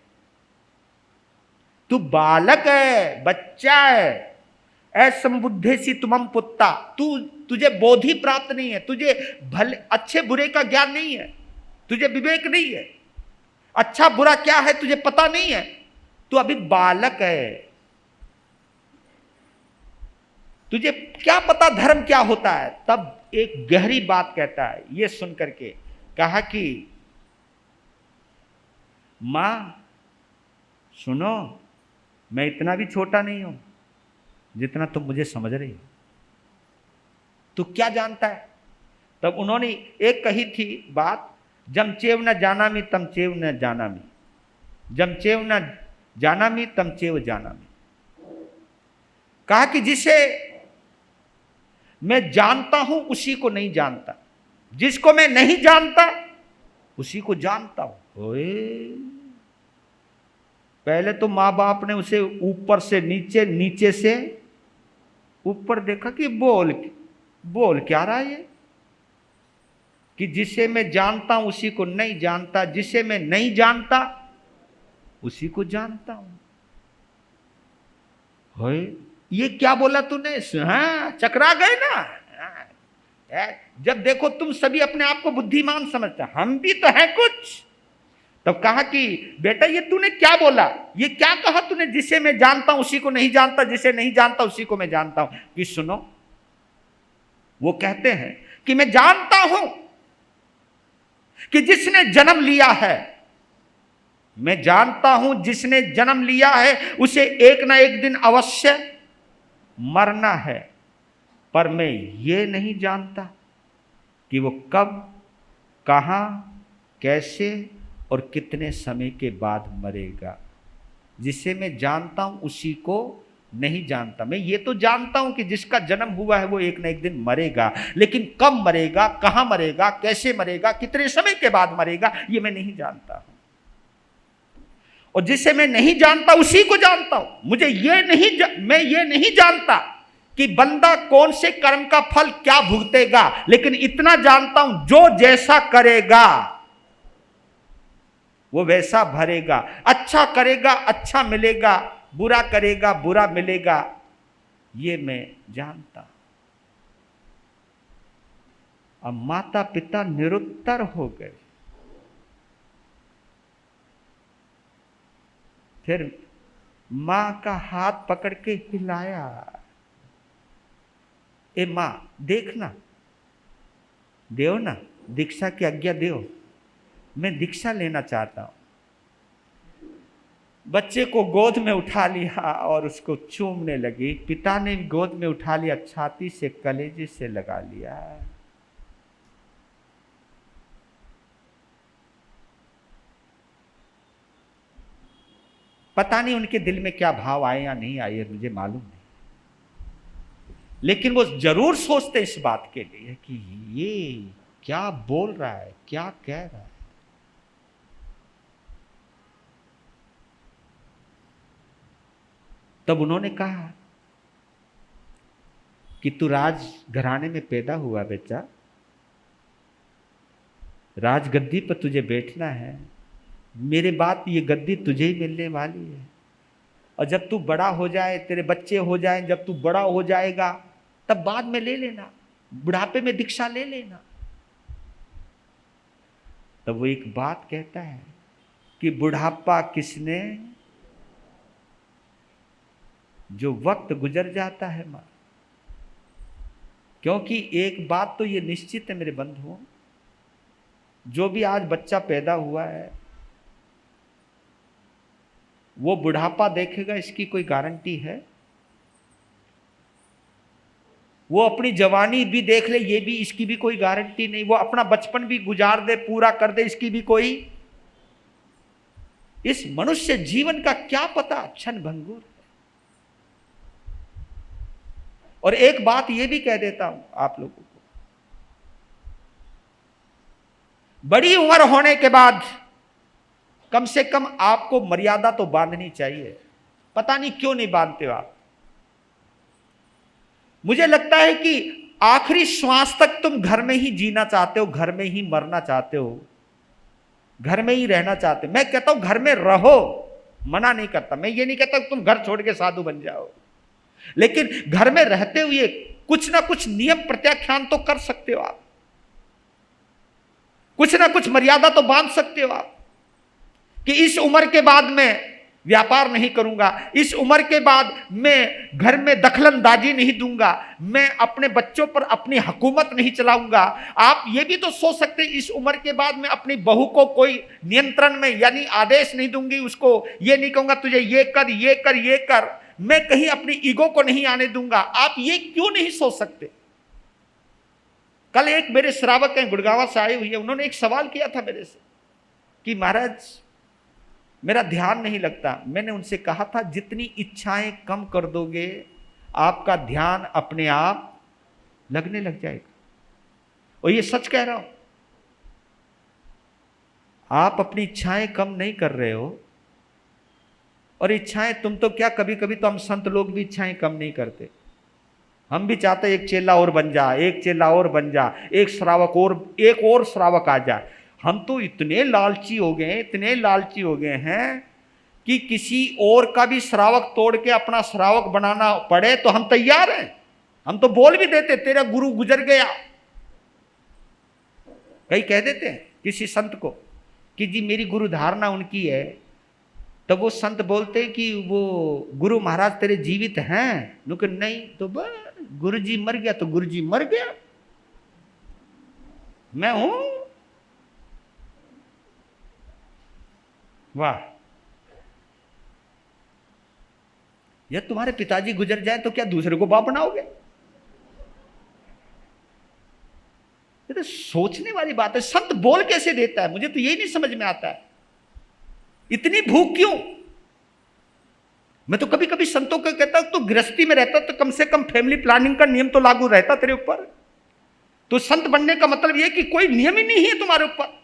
तू बालक है, बच्चा है। असंबुद्धेसी तुमम पुत्ता, तुझे बोधि प्राप्त नहीं है, तुझे भले अच्छे बुरे का ज्ञान नहीं है, तुझे विवेक नहीं है, अच्छा बुरा क्या है तुझे पता नहीं है, तू अभी बालक है, तुझे क्या पता धर्म क्या होता है। तब एक गहरी बात कहता है, ये सुन करके कहा कि मां सुनो, मैं इतना भी छोटा नहीं हूं जितना तुम मुझे समझ रही हो, तू क्या जानता है। तब उन्होंने एक कही थी बात, जम चेव न जानामि तम चेव न जानामि, जम चेव न जानामि तम चेव जानामि। कहा कि जिसे मैं जानता हूं उसी को नहीं जानता, जिसको मैं नहीं जानता उसी को जानता हूं। ओए, पहले तो माँ बाप ने उसे ऊपर से नीचे, नीचे से ऊपर देखा कि बोल क्या रहा है ये, कि जिसे मैं जानता हूं उसी को नहीं जानता, जिसे मैं नहीं जानता उसी को जानता हूं। होए, ये क्या बोला तूने? हाँ, चकरा गए ना। जब देखो तुम सभी अपने आप को बुद्धिमान समझते, हम भी तो हैं कुछ। तब कहा कि बेटा ये तूने क्या बोला, ये क्या कहा तूने, जिसे मैं जानता हूं उसी को नहीं जानता, जिसे नहीं जानता उसी को मैं जानता हूं। कि सुनो, वो कहते हैं कि मैं जानता हूं कि जिसने जन्म लिया है, मैं जानता हूं जिसने जन्म लिया है उसे एक ना एक दिन अवश्य मरना है, पर मैं ये नहीं जानता कि वो कब, कहां, कैसे और कितने समय के बाद मरेगा। जिसे मैं जानता हूं उसी को नहीं जानता। मैं ये तो जानता हूं कि जिसका जन्म हुआ है वो एक ना एक दिन मरेगा, लेकिन कब मरेगा, कहां मरेगा, कैसे मरेगा, कितने समय के बाद मरेगा, ये मैं नहीं जानता हूं। और जिसे मैं नहीं जानता उसी को जानता हूं। मैं ये नहीं जानता कि बंदा कौन से कर्म का फल क्या भुगतेगा, लेकिन इतना जानता हूं जो जैसा करेगा वो वैसा भरेगा। अच्छा करेगा अच्छा मिलेगा, बुरा करेगा बुरा मिलेगा, ये मैं जानता। अब माता पिता निरुत्तर हो गए। फिर मां का हाथ पकड़ के हिलाया, ए मां देखना, देव ना दीक्षा की आज्ञा देव, मैं दीक्षा लेना चाहता हूं। बच्चे को गोद में उठा लिया और उसको चूमने लगी। पिता ने गोद में उठा लिया, छाती से कलेजे से लगा लिया। पता नहीं उनके दिल में क्या भाव आए या नहीं आए, मुझे मालूम नहीं, लेकिन वो जरूर सोचते इस बात के लिए कि ये क्या बोल रहा है, क्या कह रहा है। तब उन्होंने कहा कि तू राज घराने में पैदा हुआ बेटा, राजगद्दी पर तुझे बैठना है, मेरे बात ये गद्दी तुझे ही मिलने वाली है। और जब तू बड़ा हो जाए, तेरे बच्चे हो जाए, जब तू बड़ा हो जाएगा तब बाद में ले लेना, बुढ़ापे में दीक्षा ले लेना। तब वो एक बात कहता है कि बुढ़ापा किसने, जो वक्त गुजर जाता है मां। क्योंकि एक बात तो ये निश्चित है मेरे बंधुओं, जो भी आज बच्चा पैदा हुआ है वो बुढ़ापा देखेगा इसकी कोई गारंटी है? वो अपनी जवानी भी देख ले, ये भी इसकी भी कोई गारंटी नहीं। वो अपना बचपन भी गुजार दे, पूरा कर दे, इसकी भी कोई, इस मनुष्य जीवन का क्या पता, क्षण भंगुर। और एक बात ये भी कह देता हूं आप लोगों को, बड़ी उम्र होने के बाद कम से कम आपको मर्यादा तो बांधनी चाहिए। पता नहीं क्यों नहीं बांधते हो आप। मुझे लगता है कि आखिरी श्वास तक तुम घर में ही जीना चाहते हो, घर में ही मरना चाहते हो, घर में ही रहना चाहते हो। मैं कहता हूं घर में रहो, मना नहीं करता, मैं ये नहीं कहता कि तुम घर छोड़ के साधु बन जाओ, लेकिन घर में रहते हुए कुछ ना कुछ नियम प्रत्याख्यान तो कर सकते हो आप, कुछ ना कुछ मर्यादा तो बांध सकते हो आप कि इस उम्र के बाद मैं व्यापार नहीं करूंगा, इस उम्र के बाद मैं घर में दखलंदाजी नहीं दूंगा, मैं अपने बच्चों पर अपनी हुकूमत नहीं चलाऊंगा। आप ये भी तो सोच सकते हैं इस उम्र के बाद मैं अपनी बहू को कोई नियंत्रण में यानी आदेश नहीं दूंगी, उसको ये नहीं कहूंगा तुझे ये कर ये कर ये कर, मैं कहीं अपनी ईगो को नहीं आने दूंगा। आप ये क्यों नहीं सोच सकते? कल एक मेरे श्रावक हैं, गुड़गांव से आए हुए हैं, उन्होंने एक सवाल किया था मेरे से कि महाराज मेरा ध्यान नहीं लगता। मैंने उनसे कहा था जितनी इच्छाएं कम कर दोगे आपका ध्यान अपने आप लगने लग जाएगा, और ये सच कह रहा हूं। आप अपनी इच्छाएं कम नहीं कर रहे हो, और इच्छाएं तुम तो क्या, कभी कभी तो हम संत लोग भी इच्छाएं कम नहीं करते। हम भी चाहते एक चेला और बन जा, एक चेला और बन जा, एक श्रावक और, एक और श्रावक आ जाए। हम तो इतने लालची हो गए, इतने लालची हो गए हैं कि किसी और का भी श्रावक तोड़ के अपना श्रावक बनाना पड़े तो हम तैयार हैं। हम तो बोल भी देते तेरा गुरु गुजर गया, कई कह देते हैं किसी संत को कि जी मेरी गुरु धारणा उनकी है, तो वो संत बोलते हैं कि वो गुरु महाराज तेरे जीवित हैं, लेकिन नहीं तो बस गुरु जी मर गया तो गुरु जी मर गया, मैं हूं। वाह, यह तुम्हारे पिताजी गुजर जाए तो क्या दूसरे को बाप बनाओगे? ये तो सोचने वाली बात है। संत बोल कैसे देता है, मुझे तो यही नहीं समझ में आता है, इतनी भूख क्यों? मैं तो कभी कभी संतों को कहता हूं तो गृहस्थी में रहता तो कम से कम फैमिली प्लानिंग का नियम तो लागू रहता तेरे ऊपर। तो संत बनने का मतलब यह कि कोई नियम ही नहीं है तुम्हारे ऊपर।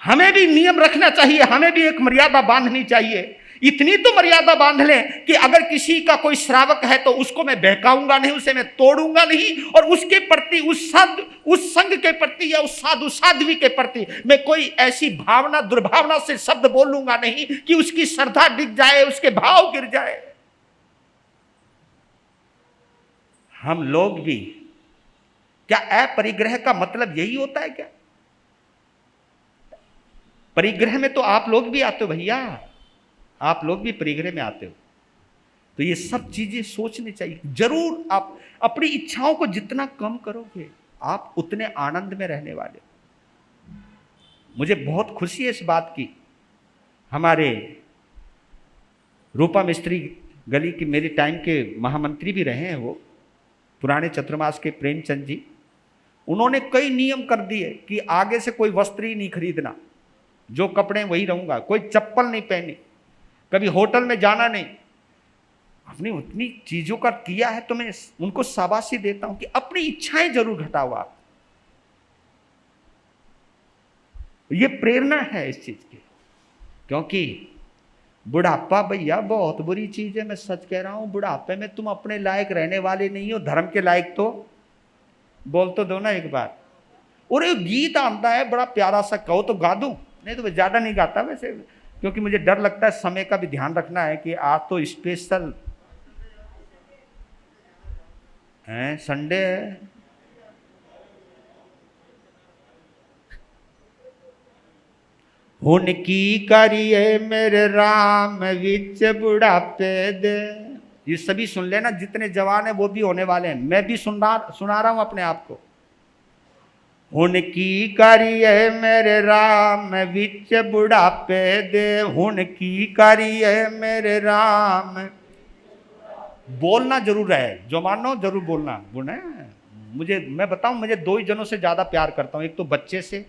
हमें भी नियम रखना चाहिए, हमें भी एक मर्यादा बांधनी चाहिए। इतनी तो मर्यादा बांध लें कि अगर किसी का कोई श्रावक है तो उसको मैं बहकाऊंगा नहीं, उसे मैं तोड़ूंगा नहीं, और उसके प्रति उस संघ के प्रति या उस साधु साध्वी के प्रति मैं कोई ऐसी भावना दुर्भावना से शब्द बोलूंगा नहीं कि उसकी श्रद्धा डिग जाए, उसके भाव गिर जाए। हम लोग भी क्या अपरिग्रह का मतलब यही होता है क्या? परिग्रह में तो आप लोग भी आते हो भैया, आप लोग भी परिग्रह में आते हो। तो ये सब चीजें सोचनी चाहिए जरूर। आप अपनी इच्छाओं को जितना कम करोगे आप उतने आनंद में रहने वाले। मुझे बहुत खुशी है इस बात की, हमारे रूपा मिस्त्री गली की मेरे टाइम के महामंत्री भी रहे हैं वो, पुराने चतुर्मास के प्रेमचंद जी। उन्होंने कई नियम कर दिए कि आगे से कोई वस्त्र ही नहीं खरीदना, जो कपड़े वही रहूंगा, कोई चप्पल नहीं पहनी, कभी होटल में जाना नहीं। अपनी उतनी चीजों का किया है तो मैं उनको शाबाशी देता हूं कि अपनी इच्छाएं जरूर घटाओ आप। ये प्रेरणा है इस चीज की, क्योंकि बुढ़ापा भैया बहुत बुरी चीज है। मैं सच कह रहा हूं, बुढ़ापे में तुम अपने लायक रहने वाले नहीं हो, धर्म के लायक तो बोल तो दो ना एक बार। और एक गीत आता है बड़ा प्यारा सा, कहो तो गा दूं? नहीं तो ज्यादा नहीं गाता वैसे, क्योंकि मुझे डर लगता है, समय का भी ध्यान रखना है कि आज तो स्पेशल है, संडे है। हुन की करिए मेरे राम विच बुढ़ापे दे। ये सभी सुन लेना, जितने जवान है वो भी होने वाले हैं, मैं भी सुना रहा हूं अपने आप को। हुन की करिए मेरे राम विच बुढ़ापे दे, हुन की करिए मेरे राम। बोलना जरूर है, जो मानो जरूर बोलना। बोलना मुझे, मैं बताऊं, मुझे दो ही जनों से ज्यादा प्यार करता हूं, एक तो बच्चे से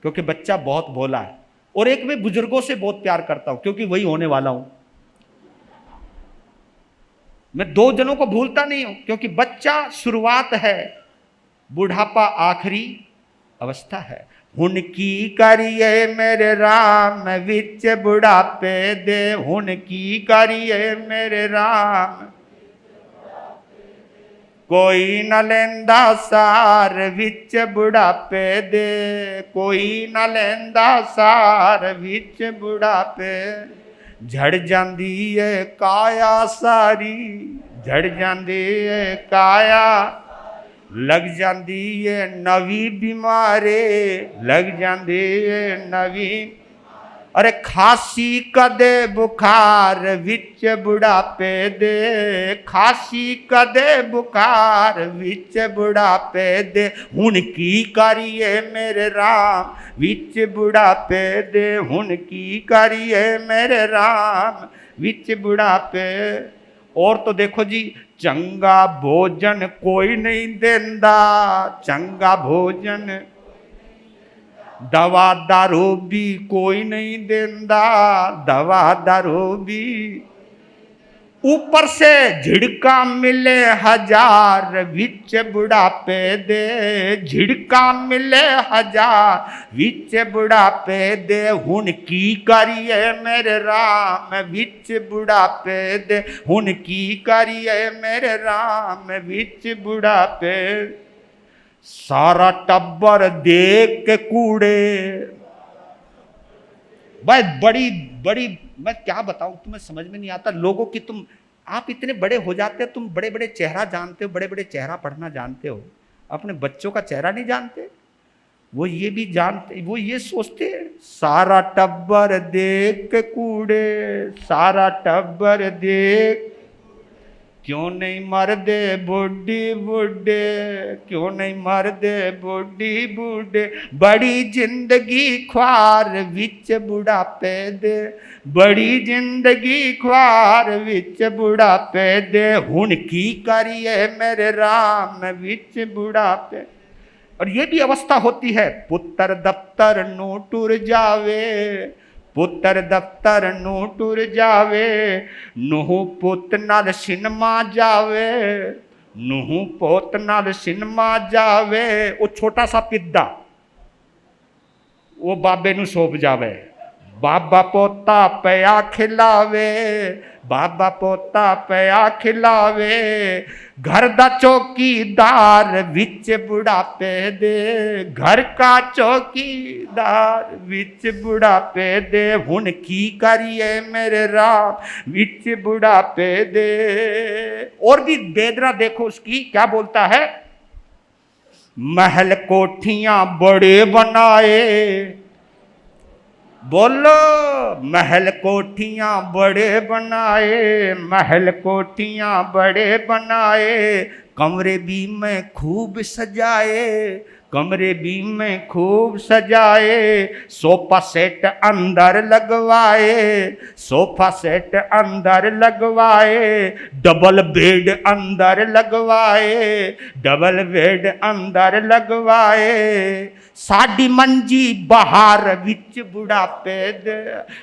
क्योंकि बच्चा बहुत भोला है, और एक मैं बुजुर्गों से बहुत प्यार करता हूं क्योंकि वही होने वाला हूं। मैं दो जनों को भूलता नहीं हूं, क्योंकि बच्चा शुरुआत है, बुढ़ापा आखिरी अवस्था है। हुन की करिए मेरे राम विच बुढ़ापे दे, हुन की करिए मेरे राम। कोई न लेंदा सार विच बुढ़ापे दे, कोई न लेंदा सार विच बुढ़ापे। झड़ जांदी है काया सारी, झड़ जांदी है काया, लग जांदी है नवी बीमारे, लग जांदी है नवी। अरे खांसी कदे बुखार विच बुढ़ापे दे, खांसी कदे बुखार विच बुढ़ापे दे। हुन की करिए मेरे राम विच बुढ़ापे दे, हुन की करिए मेरे राम विच बुढ़ापे। और तो देखो जी, चंगा भोजन कोई नहीं देंदा, चंगा भोजन, दवा दारू भी कोई नहीं देंदा, दवा दारू भी। ऊपर से झिड़का मिले हजार विच बुढ़ापे दे, झिड़का मिले हजार विच बुढ़ापे दे। हुन की करिए मेरे राम विच बुढ़ापे दे, हुन की करिए मेरे राम विच बुढ़ापे। सारा टब्बर देख के कूड़े, भाई बड़ी बड़ी, मैं क्या बताऊं तुम्हें समझ में नहीं आता लोगों की। तुम आप इतने बड़े हो जाते हो, तुम बड़े बड़े चेहरा जानते हो, बड़े बड़े चेहरा पढ़ना जानते हो, अपने बच्चों का चेहरा नहीं जानते। वो ये भी जानते, वो ये सोचते सारा टब्बर देख के कूड़े, सारा टब्बर देख। क्यों नहीं मरदे बुढ़ी बूढ़े, क्यों नहीं मरदे बुढ़ी बूढ़े। बड़ी जिंदगी ख्वार विच बुढ़ापे दे, बड़ी जिंदगी ख्वार विच बुढ़ापे दे। हुन की करिए मेरे राम विच बुढ़ापे। और ये भी अवस्था होती है, पुत्र दफ्तर नू टुर जावे, पुत्र दफ्तर नू टुर जावे। नूह पुत नाल सिनमा जावे, नूह पुत नाल सिनमा जावे। वो छोटा सा पिद्दा वो बाबे नू सौंप जावे, बाबा पोता पया खिलावे, बाबा पोता पया खिलावे। घर दा चौकीदार विच बुढ़ापे दे, घर का चौकीदार विच बुढ़ापे दे। हुन की करिए मेरे राम विच बुढ़ापे दे। और भी बेदरा देखो उसकी क्या बोलता है। महल कोठियां बड़े बनाए, बोलो महल कोठियां बड़े बनाए, महल कोठियां बड़े बनाए। कमरे भी में खूब सजाए, कमरे भी में खूब सजाए। सोफा सेट अंदर लगवाए, सोफा सेट अंदर लगवाए। डबल बेड अंदर लगवाए, डबल बेड अंदर लगवाए। साडी मंजी बहार विच बुढ़ापे दे,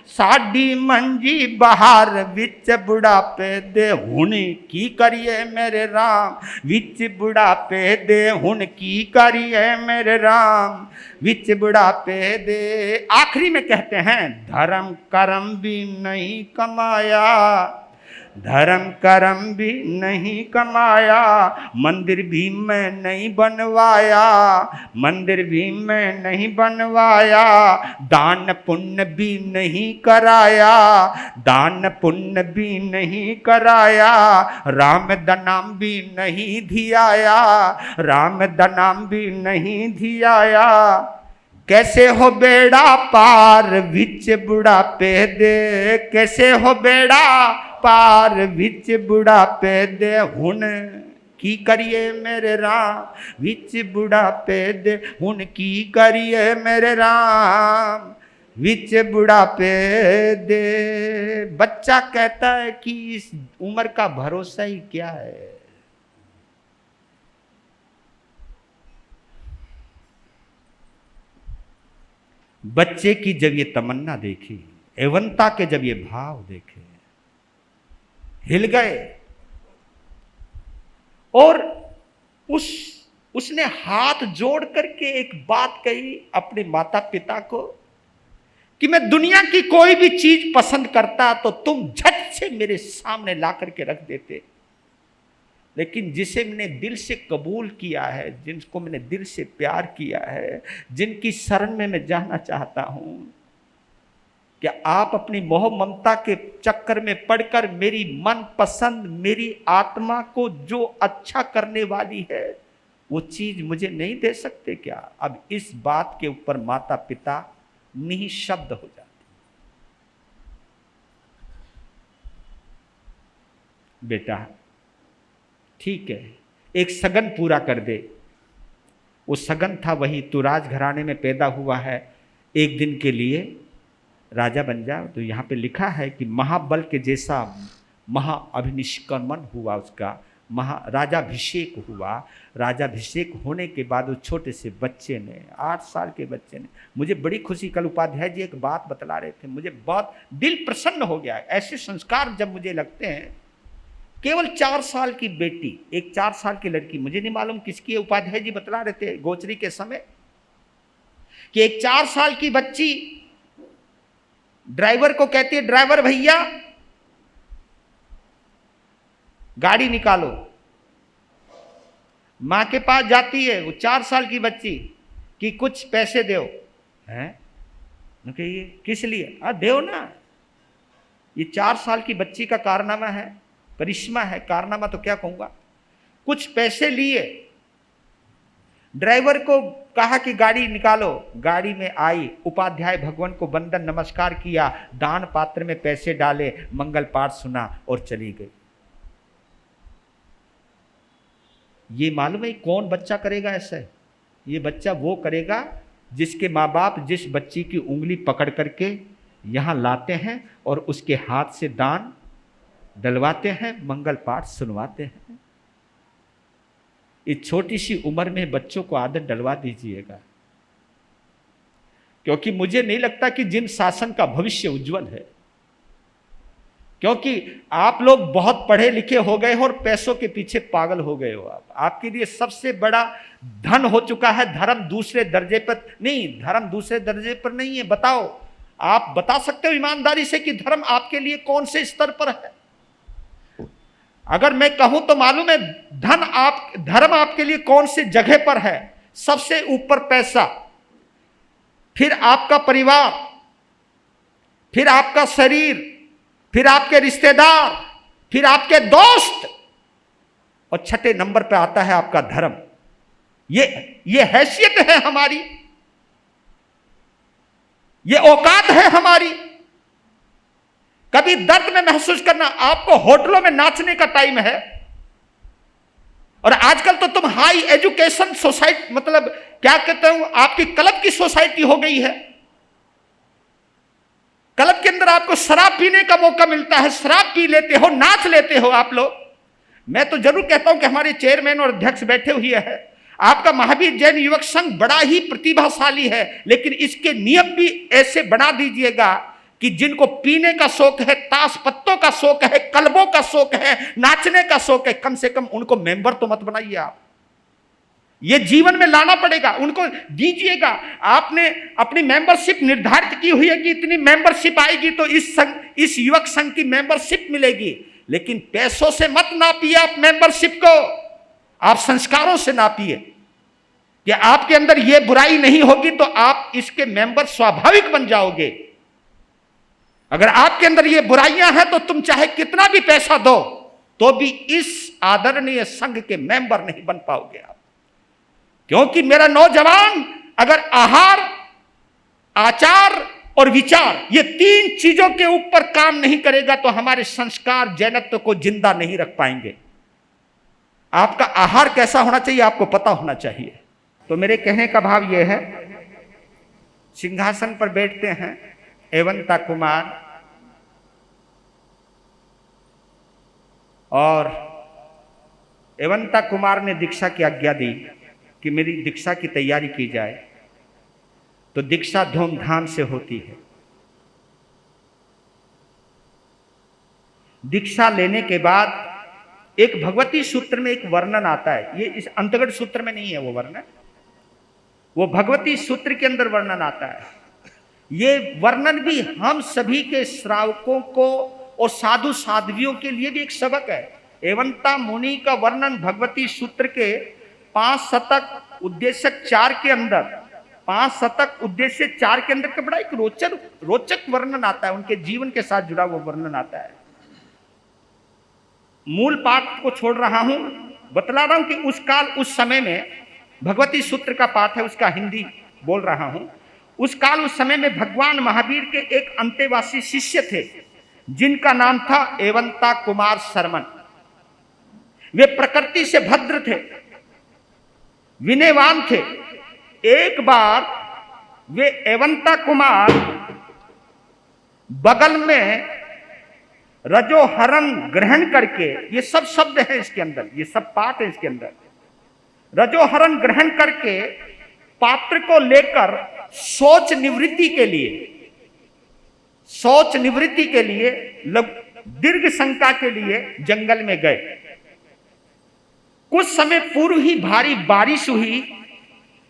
साडी मंजी बहार विच बुढ़ापे दे। हुन की करिए मेरे राम विच बुढ़ापे दे, हुन की करिए मेरे राम विच बुढ़ापे दे। आखिरी में कहते हैं धर्म कर्म भी नहीं कमाया, धर्म कर्म भी नहीं कमाया। मंदिर भी मैं नहीं बनवाया, मंदिर भी मैं नहीं बनवाया। दान पुण्य भी नहीं कराया, दान पुण्य भी नहीं कराया। राम दा नाम भी नहीं धियाया, राम दा नाम भी नहीं धियाया। कैसे हो बेड़ा पार विच बुढ़ापे दे, कैसे हो बेड़ा पार विच बुढ़ापे दे। हुन की करिए मेरे राम विच बुढ़ापे दे, हुन की करिए मेरे राम विच बुढ़ापे दे। बच्चा कहता है कि इस उम्र का भरोसा ही क्या है। बच्चे की जब ये तमन्ना देखी, एवंता के जब ये भाव देखे, हिल गए। और उसने हाथ जोड़ करके एक बात कही अपने माता पिता को कि मैं दुनिया की कोई भी चीज पसंद करता तो तुम झट से मेरे सामने ला करके रख देते। लेकिन जिसे मैंने दिल से कबूल किया है, जिनको मैंने दिल से प्यार किया है, जिनकी शरण में मैं जाना चाहता हूं, क्या आप अपनी मोह ममता के चक्कर में पड़कर मेरी मन पसंद, मेरी आत्मा को जो अच्छा करने वाली है वो चीज मुझे नहीं दे सकते क्या? अब इस बात के ऊपर माता पिता निःशब्द हो जाते। बेटा ठीक है, एक सगन पूरा कर दे। वो सगन था वही, तू राजघराने में पैदा हुआ है, एक दिन के लिए राजा बन जा। तो यहाँ पे लिखा है कि महाबल के जैसा महाअभिनिष्क्रमण हुआ, उसका राजाभिषेक हुआ। राजाभिषेक होने के बाद उस छोटे से बच्चे ने, 8 साल के बच्चे ने, मुझे बड़ी खुशी, कल उपाध्याय जी एक बात बतला रहे थे, मुझे बहुत दिल प्रसन्न हो गया। ऐसे संस्कार जब मुझे लगते हैं, केवल 4 साल की बेटी, एक 4 साल की लड़की, मुझे नहीं मालूम किसकी है, उपाध्याय जी बतला रहे थे गोचरी के समय कि एक 4 साल की बच्ची ड्राइवर को कहती है, ड्राइवर भैया गाड़ी निकालो। मां के पास जाती है वो 4 साल की बच्ची कि कुछ पैसे दो। हैं ये किस लिए? दो ना। ये 4 साल की बच्ची का कारनामा है, करिश्मा है, कारनामा तो क्या कहूंगा। कुछ पैसे लिए, ड्राइवर को कहा कि गाड़ी निकालो, गाड़ी में आई, उपाध्याय भगवान को वंदन नमस्कार किया, दान पात्र में पैसे डाले, मंगल पाठ सुना और चली गई। ये मालूम है कौन बच्चा करेगा ऐसा? ये बच्चा वो करेगा जिसके माँ बाप जिस बच्ची की उंगली पकड़ करके यहाँ लाते हैं और उसके हाथ से दान डलवाते हैं, मंगल पाठ सुनवाते हैं। इस छोटी सी उम्र में बच्चों को आदत डलवा दीजिएगा, क्योंकि मुझे नहीं लगता कि जिन शासन का भविष्य उज्जवल है, क्योंकि आप लोग बहुत पढ़े लिखे हो गए हो और पैसों के पीछे पागल हो गए हो। आपके लिए सबसे बड़ा धन हो चुका है धर्म दूसरे दर्जे पर नहीं, धर्म दूसरे दर्जे पर नहीं है। बताओ, आप बता सकते हो ईमानदारी से कि धर्म आपके लिए कौन से स्तर पर है? अगर मैं कहूं तो मालूम है धर्म आपके लिए कौन से जगह पर है? सबसे ऊपर पैसा, फिर आपका परिवार, फिर आपका शरीर, फिर आपके रिश्तेदार, फिर आपके दोस्त, और छठे नंबर पे आता है आपका धर्म। ये हैसियत है हमारी, ये औकात है हमारी। कभी दर्द में महसूस करना, आपको होटलों में नाचने का टाइम है, और आजकल तो तुम हाई एजुकेशन सोसाइटी, मतलब क्या कहते हो, आपकी क्लब की सोसाइटी हो गई है। क्लब के अंदर आपको शराब पीने का मौका मिलता है, शराब पी लेते हो, नाच लेते हो आप लोग। मैं तो जरूर कहता हूं कि हमारे चेयरमैन और अध्यक्ष बैठे हुए हैं, आपका महावीर जैन युवक संघ बड़ा ही प्रतिभाशाली है, लेकिन इसके नियम भी ऐसे बना दीजिएगा कि जिनको पीने का शौक है, ताश पत्तों का शौक है, क्लबों का शौक है, नाचने का शौक है, कम से कम उनको मेंबर तो मत बनाइए आप। ये जीवन में लाना पड़ेगा, उनको दीजिएगा। आपने अपनी मेंबरशिप निर्धारित की हुई है कि इतनी मेंबरशिप आएगी तो इस युवक संघ की मेंबरशिप मिलेगी, लेकिन पैसों से मत नापिए आप मेंबरशिप को, आप संस्कारों से नापिए कि आपके अंदर ये बुराई नहीं होगी तो आप इसके मेंबर स्वाभाविक बन जाओगे। अगर आपके अंदर ये बुराइयां हैं तो तुम चाहे कितना भी पैसा दो तो भी इस आदरणीय संघ के मेंबर नहीं बन पाओगे आप। क्योंकि मेरा नौजवान अगर आहार, आचार और विचार, ये 3 चीजों के ऊपर काम नहीं करेगा तो हमारे संस्कार जैनत्व को जिंदा नहीं रख पाएंगे। आपका आहार कैसा होना चाहिए आपको पता होना चाहिए। तो मेरे कहने का भाव यह है, सिंहासन पर बैठते हैं एवंता कुमार, और एवंता कुमार ने दीक्षा की आज्ञा दी कि मेरी दीक्षा की तैयारी की जाए। तो दीक्षा धूमधाम से होती है। दीक्षा लेने के बाद एक भगवती सूत्र में एक वर्णन आता है, ये इस अंतर्गत सूत्र में नहीं है वो वर्णन, वो भगवती सूत्र के अंदर वर्णन आता है। ये वर्णन भी हम सभी के श्रावकों को और साधु साध्वियों के लिए भी एक सबक है। एवंता मुनि का वर्णन भगवती सूत्र के 5 शतक उद्देश्य 4 के अंदर, 5 शतक उद्देश्य 4 के अंदर का बड़ा एक रोचक वर्णन आता है, उनके जीवन के साथ जुड़ा हुआ वर्णन आता है। मूल पाठ को छोड़ रहा हूं, बतला रहा हूं कि उस काल उस समय में, भगवती सूत्र का पाठ है, उसका हिंदी बोल रहा हूं। उस काल उस समय में भगवान महावीर के एक अंतेवासी शिष्य थे जिनका नाम था एवंता कुमार शर्मन। वे प्रकृति से भद्र थे, विनयवान थे। एक बार वे एवंता कुमार बगल में रजोहरण ग्रहण करके, ये सब शब्द है इसके अंदर, ये सब पाठ है इसके अंदर, रजोहरण ग्रहण करके पात्र को लेकर शौच निवृत्ति के लिए दीर्घ शंका के लिए जंगल में गए। कुछ समय पूर्व ही भारी बारिश हुई,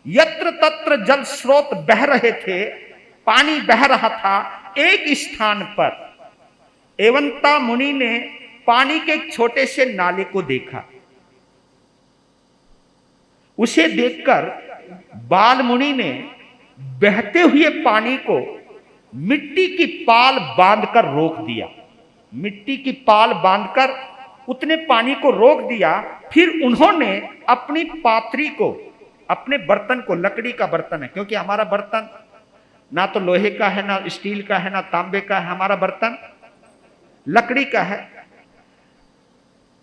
यत्र तत्र जल स्रोत बह रहे थे, पानी बह रहा था। एक स्थान पर एवंता मुनि ने पानी के एक छोटे से नाले को देखा। उसे देखकर बाल मुनि ने बहते हुए पानी को मिट्टी की पाल बांधकर रोक दिया। मिट्टी की पाल बांधकर उतने पानी को रोक दिया। फिर उन्होंने अपनी पात्री को, अपने बर्तन को, लकड़ी का बर्तन है क्योंकि हमारा बर्तन ना तो लोहे का है, ना स्टील का है, ना तांबे का है, हमारा बर्तन लकड़ी का है।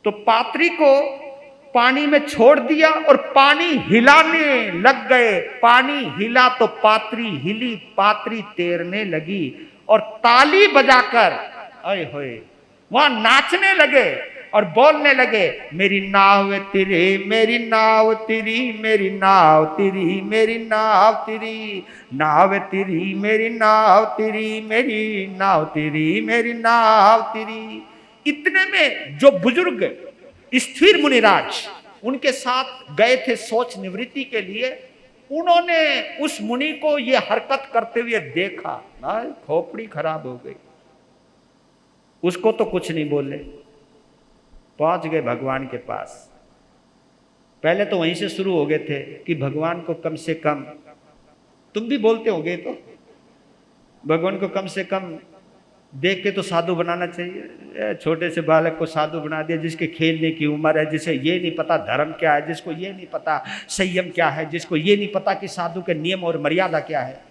तो पात्री को पानी में छोड़ दिया और पानी हिलाने लग गए। पानी हिला तो पात्री हिली, पात्री तैरने लगी और ताली बजाकर अय होए वहां नाचने लगे और बोलने लगे, मेरी नाव तेरे, मेरी नाव तेरी, मेरी नाव तेरी, मेरी नाव तेरी, नाव तेरी, मेरी नाव तेरी, मेरी नाव तेरी, मेरी नाव तेरी। इतने में जो बुजुर्ग स्थिर मुनिराज उनके साथ गए थे शौच निवृत्ति के लिए, उन्होंने उस मुनि को यह हरकत करते हुए देखा। खोपड़ी खराब हो गई। उसको तो कुछ नहीं बोले, पहुंच गए भगवान के पास। पहले तो वहीं से शुरू हो गए थे कि भगवान को कम से कम, तुम भी बोलते होगे तो, भगवान को कम से कम देख के तो साधु बनाना चाहिए। छोटे से बालक को साधु बना दिया, जिसके खेलने की उम्र है, जिसे ये नहीं पता धर्म क्या है, जिसको ये नहीं पता संयम क्या है, जिसको ये नहीं पता कि साधु के नियम और मर्यादा क्या है,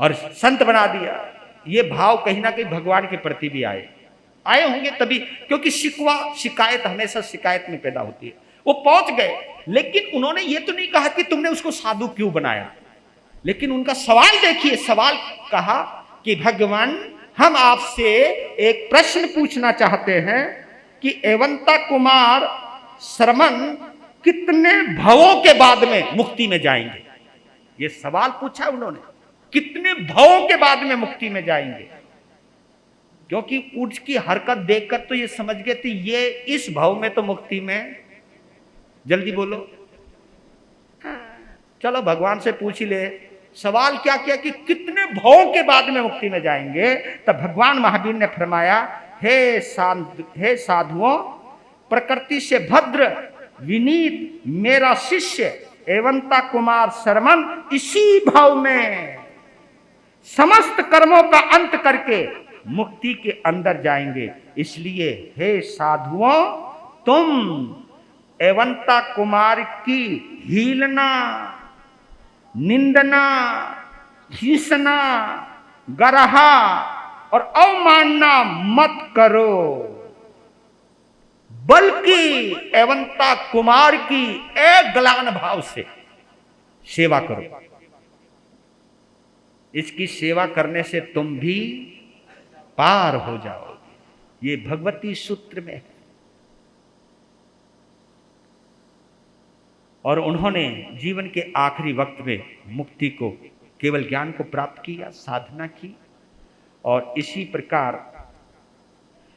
और संत बना दिया। ये भाव कहीं ना कहीं भगवान के प्रति भी आए होंगे तभी, क्योंकि शिकायत हमेशा शिकायत में पैदा होती है। वो पहुंच गए, लेकिन उन्होंने ये तो नहीं कहा कि तुमने उसको साधु क्यों बनाया, लेकिन उनका सवाल देखिए। सवाल कहा कि भगवान, हम आपसे एक प्रश्न पूछना चाहते हैं कि एवंता कुमार शर्मन कितने भवों के बाद में मुक्ति में जाएंगे। ये सवाल पूछा उन्होंने, कितने भवों के बाद में मुक्ति में जाएंगे, क्योंकि उसकी हरकत देखकर तो ये समझ गए थे ये इस भव में तो मुक्ति में, जल्दी बोलो, चलो भगवान से पूछ ही ले। सवाल क्या किया कि कितने भवों के बाद में मुक्ति में जाएंगे। तब भगवान महावीर ने फरमाया, हे साधुओं, प्रकृति से भद्र विनीत मेरा शिष्य एवंता कुमार शर्मन इसी भाव में समस्त कर्मों का अंत करके मुक्ति के अंदर जाएंगे। इसलिए हे साधुओं, तुम एवंता कुमार की हीलना, निंदना, खींचना, गरहा और अवमानना मत करो, बल्कि एवंता कुमार की एक ग्लान भाव से सेवा करो। इसकी सेवा करने से तुम भी पार हो जाओगे। ये भगवती सूत्र में है। और उन्होंने जीवन के आखिरी वक्त में मुक्ति को, केवल ज्ञान को प्राप्त किया, साधना की। और इसी प्रकार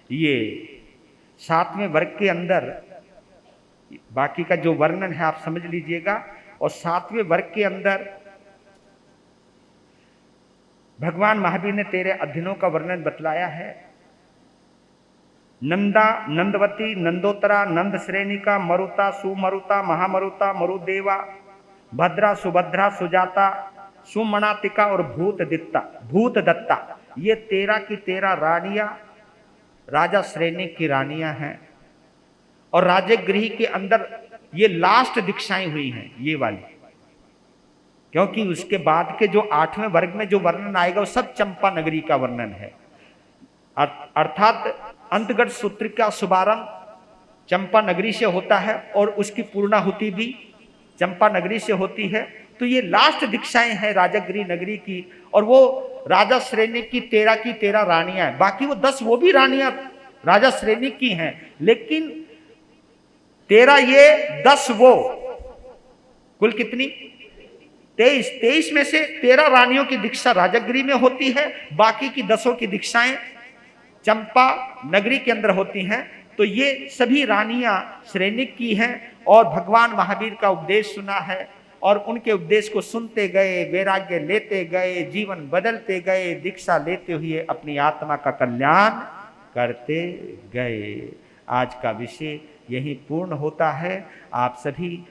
ये 7वें वर्ग के अंदर बाकी का जो वर्णन है आप समझ लीजिएगा। और 7वें वर्ग के अंदर भगवान महावीर ने 13 अध्ययनों का वर्णन बतलाया है। नंदा, नंदवती, नंदोत्तरा, नंद श्रेणिका, मरुता, सुमरुता, महामरुता, मरुदेवा, भद्रा, सुभद्रा, सुजाता, सुमनातिका और भूत दत्ता, ये 13 की 13 रानियां राजा श्रेणी की रानियां हैं। और राजगृह के अंदर ये लास्ट दीक्षाएं हुई हैं, ये वाली, क्योंकि उसके बाद के जो 8वें वर्ग में जो वर्णन आएगा वो सब चंपा नगरी का वर्णन है। अर्थात अंतगढ़ सूत्र का शुभारंभ चंपा नगरी से होता है और उसकी पूर्णाहुति भी चंपा नगरी से होती है। तो ये लास्ट दीक्षाएं हैं राजगृह नगरी की, और वो राजा श्रेणी की 13 की 13 रानियां हैं। बाकी वो 10 वो भी रानियां राजा श्रेणी की हैं, लेकिन 13 ये, 10 वो, कुल कितनी? 23 में से 13 रानियों की दीक्षा राजगृह में होती है, बाकी की 10 की दीक्षाएं चंपा नगरी के अंदर होती हैं। तो ये सभी रानियां श्रेणिक की हैं और भगवान महावीर का उपदेश सुना है और उनके उपदेश को सुनते गए, वैराग्य लेते गए, जीवन बदलते गए, दीक्षा लेते हुए अपनी आत्मा का कल्याण करते गए। आज का विषय यही पूर्ण होता है। आप सभी